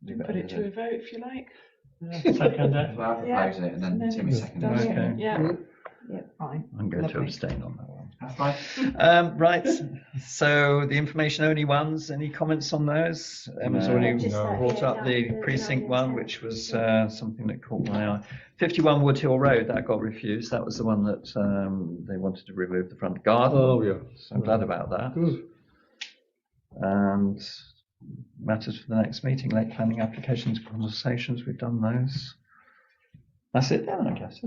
leave Put it as to a is? vote if you like. Second that. Well, I Yeah. proposed it and then No, Timmy it's seconded done. it. Okay. Yeah. Yeah, fine. I'm going to Lovely. abstain on that one. That's fine. Right, so the information only ones, any comments on those? Emma's No. already Just that, brought yeah, up the that, precinct the one, intent. which was something that caught my eye. 51 Wood Hill Road, that got refused. That was the one that they wanted to remove the front garden. Oh, yeah. So I'm glad about that. Good. And matters for the next meeting, late planning applications, conversations, we've done those. That's it then, I guess.